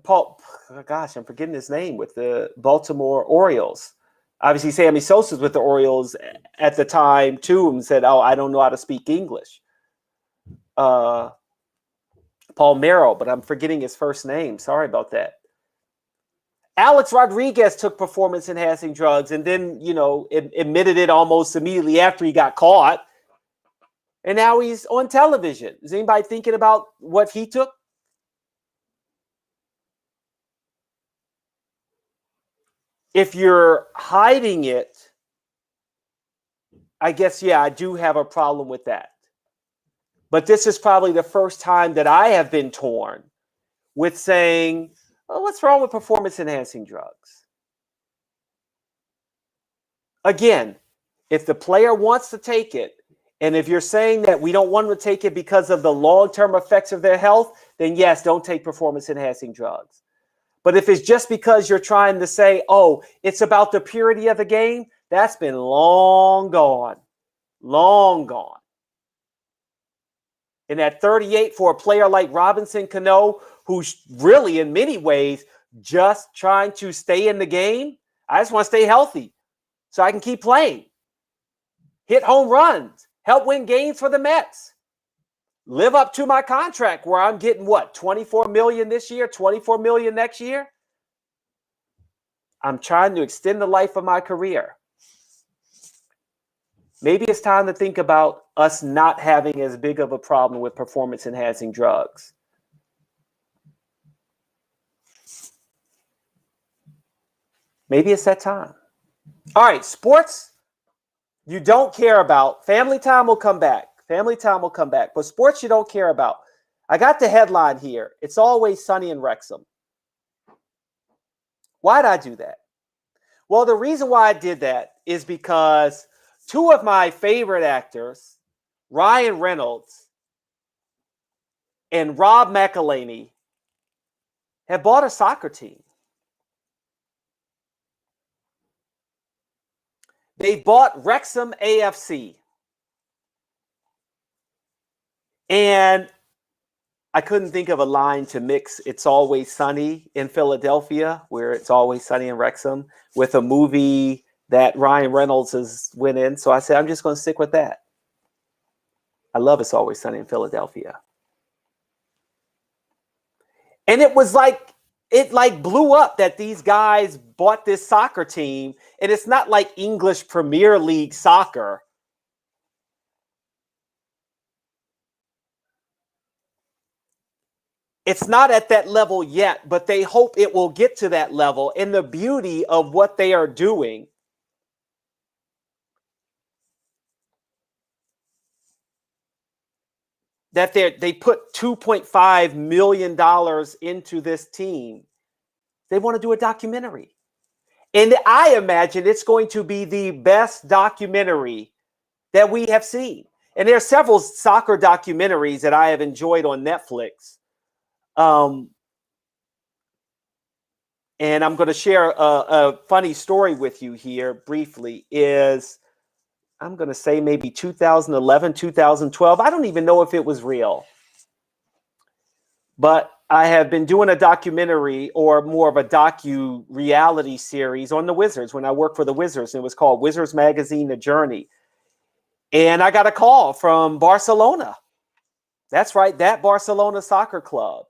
Paul, gosh, I'm forgetting his name, with the Baltimore Orioles. Obviously, Sammy Sosa's with the Orioles at the time, too, and said, oh, I don't know how to speak English. Paul Merrill, but I'm forgetting his first name. Sorry about that. Alex Rodriguez took performance-enhancing drugs and then, admitted it almost immediately after he got caught. And now he's on television. Is anybody thinking about what he took? If you're hiding it, I guess, yeah, I do have a problem with that. But this is probably the first time that I have been torn with saying, well, what's wrong with performance-enhancing drugs? Again, if the player wants to take it, and if you're saying that we don't want them to take it because of the long-term effects of their health, then yes, don't take performance-enhancing drugs. But if it's just because you're trying to say, oh, it's about the purity of the game, that's been long gone. Long gone. And at 38, for a player like Robinson Cano, who's really in many ways just trying to stay in the game, I just want to stay healthy so I can keep playing. Hit home runs, help win games for the Mets. Live up to my contract where I'm getting what, $24 million this year, $24 million next year? I'm trying to extend the life of my career. Maybe it's time to think about us not having as big of a problem with performance-enhancing drugs. Maybe it's that time. All right, sports you don't care about. Family time will come back. Family time will come back. But sports you don't care about. I got the headline here. It's always sunny in Wrexham. Why'd I do that? Well, the reason why I did that is because two of my favorite actors, Ryan Reynolds and Rob McElhenney, have bought a soccer team. They bought Wrexham AFC. And I couldn't think of a line to mix It's Always Sunny in Philadelphia, where It's Always Sunny in Wrexham, with a movie that Ryan Reynolds has went in. So I said, I'm just going to stick with that. I love It's Always Sunny in Philadelphia. And it was like, it like blew up that these guys bought this soccer team. And it's not like English Premier League soccer. It's not at that level yet, but they hope it will get to that level. And the beauty of what they are doing that they put $2.5 million into this team. They want to do a documentary. And I imagine it's going to be the best documentary that we have seen. And there are several soccer documentaries that I have enjoyed on Netflix. And I'm going to share a funny story with you here briefly. I'm going to say maybe 2011, 2012. I don't even know if it was real. But I have been doing a documentary, or more of a docu-reality series on the Wizards when I worked for the Wizards. It was called Wizards Magazine, The Journey. And I got a call from Barcelona. That's right, that Barcelona soccer club,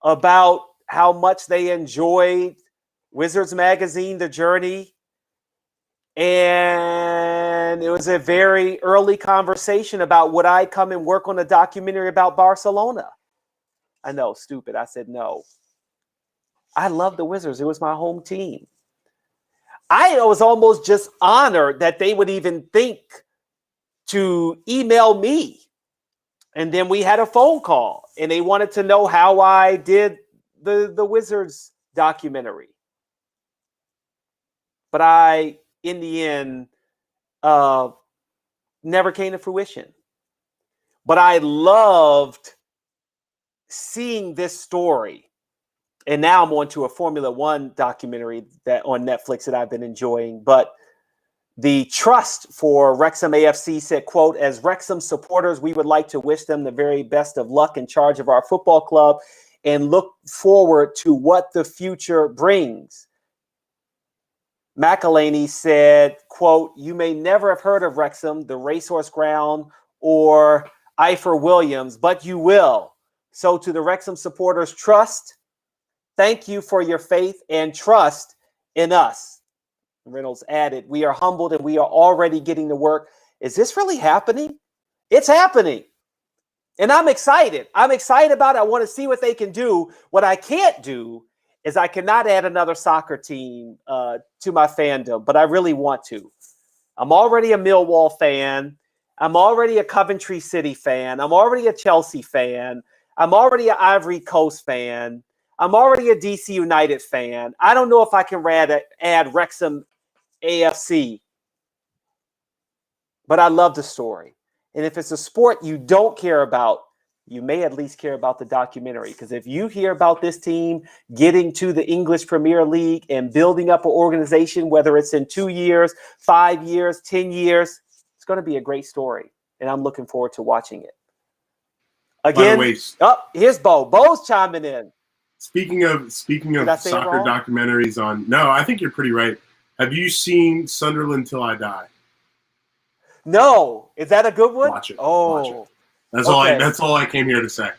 about how much they enjoyed Wizards Magazine, The Journey. And it was a very early conversation about would I come and work on a documentary about Barcelona. I know, stupid. I said no. I love the Wizards. It was my home team. I was almost just honored that they would even think to email me. And then we had a phone call, and they wanted to know how I did the Wizards documentary. But I, in the end, never came to fruition. But I loved seeing this story. And now I'm on to a Formula One documentary that on Netflix that I've been enjoying. But the trust for Wrexham AFC said, quote, as Wrexham supporters, we would like to wish them the very best of luck in charge of our football club and look forward to what the future brings. McElhenney said, quote, you may never have heard of Wrexham, the racehorse ground, or Ifer Williams, but you will. So to the Wrexham supporters, trust. Thank you for your faith and trust in us. Reynolds added, we are humbled and we are already getting to work. Is this really happening? It's happening. And I'm excited. I'm excited about it. I want to see what they can do. What I can't do is I cannot add another soccer team to my fandom, but I really want to. I'm already a Millwall fan. I'm already a Coventry City fan. I'm already a Chelsea fan. I'm already an Ivory Coast fan. I'm already a DC United fan. I don't know if I can add Wrexham AFC, but I love the story. And if it's a sport you don't care about, you may at least care about the documentary. Because if you hear about this team getting to the English Premier League and building up an organization, whether it's in 2 years, 5 years, 10 years, it's going to be a great story. And I'm looking forward to watching it. Again, by the way, here's Bo. Bo's chiming in. Speaking of soccer documentaries on, no, I think you're pretty right. Have you seen Sunderland Till I Die? No. Is that a good one? Watch it. Oh. Watch it. That's all I came here to say.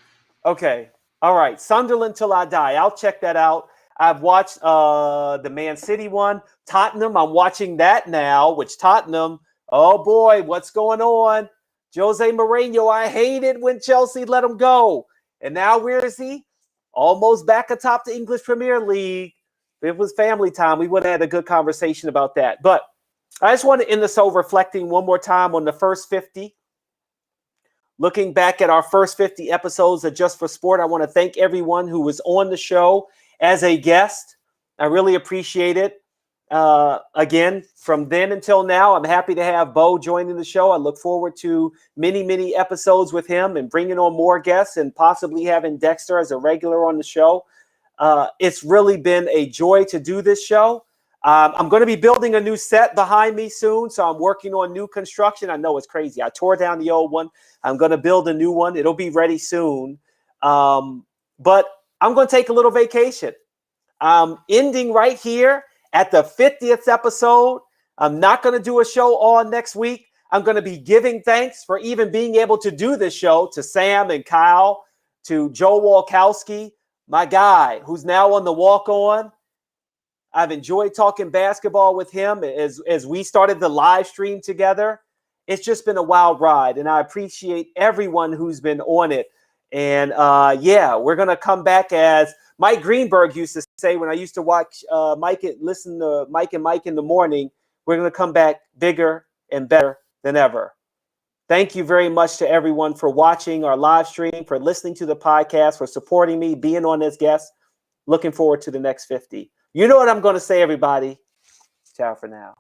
Okay. All right. Sunderland Till I Die. I'll check that out. I've watched the Man City one. Tottenham, I'm watching that now, which Tottenham, oh boy, what's going on? Jose Mourinho, I hated when Chelsea let him go. And now where is he? Almost back atop the English Premier League. If it was family time, we would have had a good conversation about that. But I just want to end this over reflecting one more time on the first 50. Looking back at our first 50 episodes of Just for Sport, I want to thank everyone who was on the show as a guest. I really appreciate it. Again, from then until now, I'm happy to have Bo joining the show. I look forward to many, many episodes with him and bringing on more guests and possibly having Dexter as a regular on the show. It's really been a joy to do this show. I'm going to be building a new set behind me soon, so I'm working on new construction. I know it's crazy. I tore down the old one. I'm going to build a new one. It'll be ready soon. But I'm going to take a little vacation. Ending right here at the 50th episode. I'm not going to do a show all next week. I'm going to be giving thanks for even being able to do this show to Sam and Kyle, to Joe Walkowski, my guy who's now on the walk-on. I've enjoyed talking basketball with him as we started the live stream together. It's just been a wild ride, and I appreciate everyone who's been on it. And we're going to come back as Mike Greenberg used to say when I used to watch listen to Mike and Mike in the morning. We're going to come back bigger and better than ever. Thank you very much to everyone for watching our live stream, for listening to the podcast, for supporting me, being on as guest. Looking forward to the next 50. You know what I'm going to say, everybody. Ciao for now.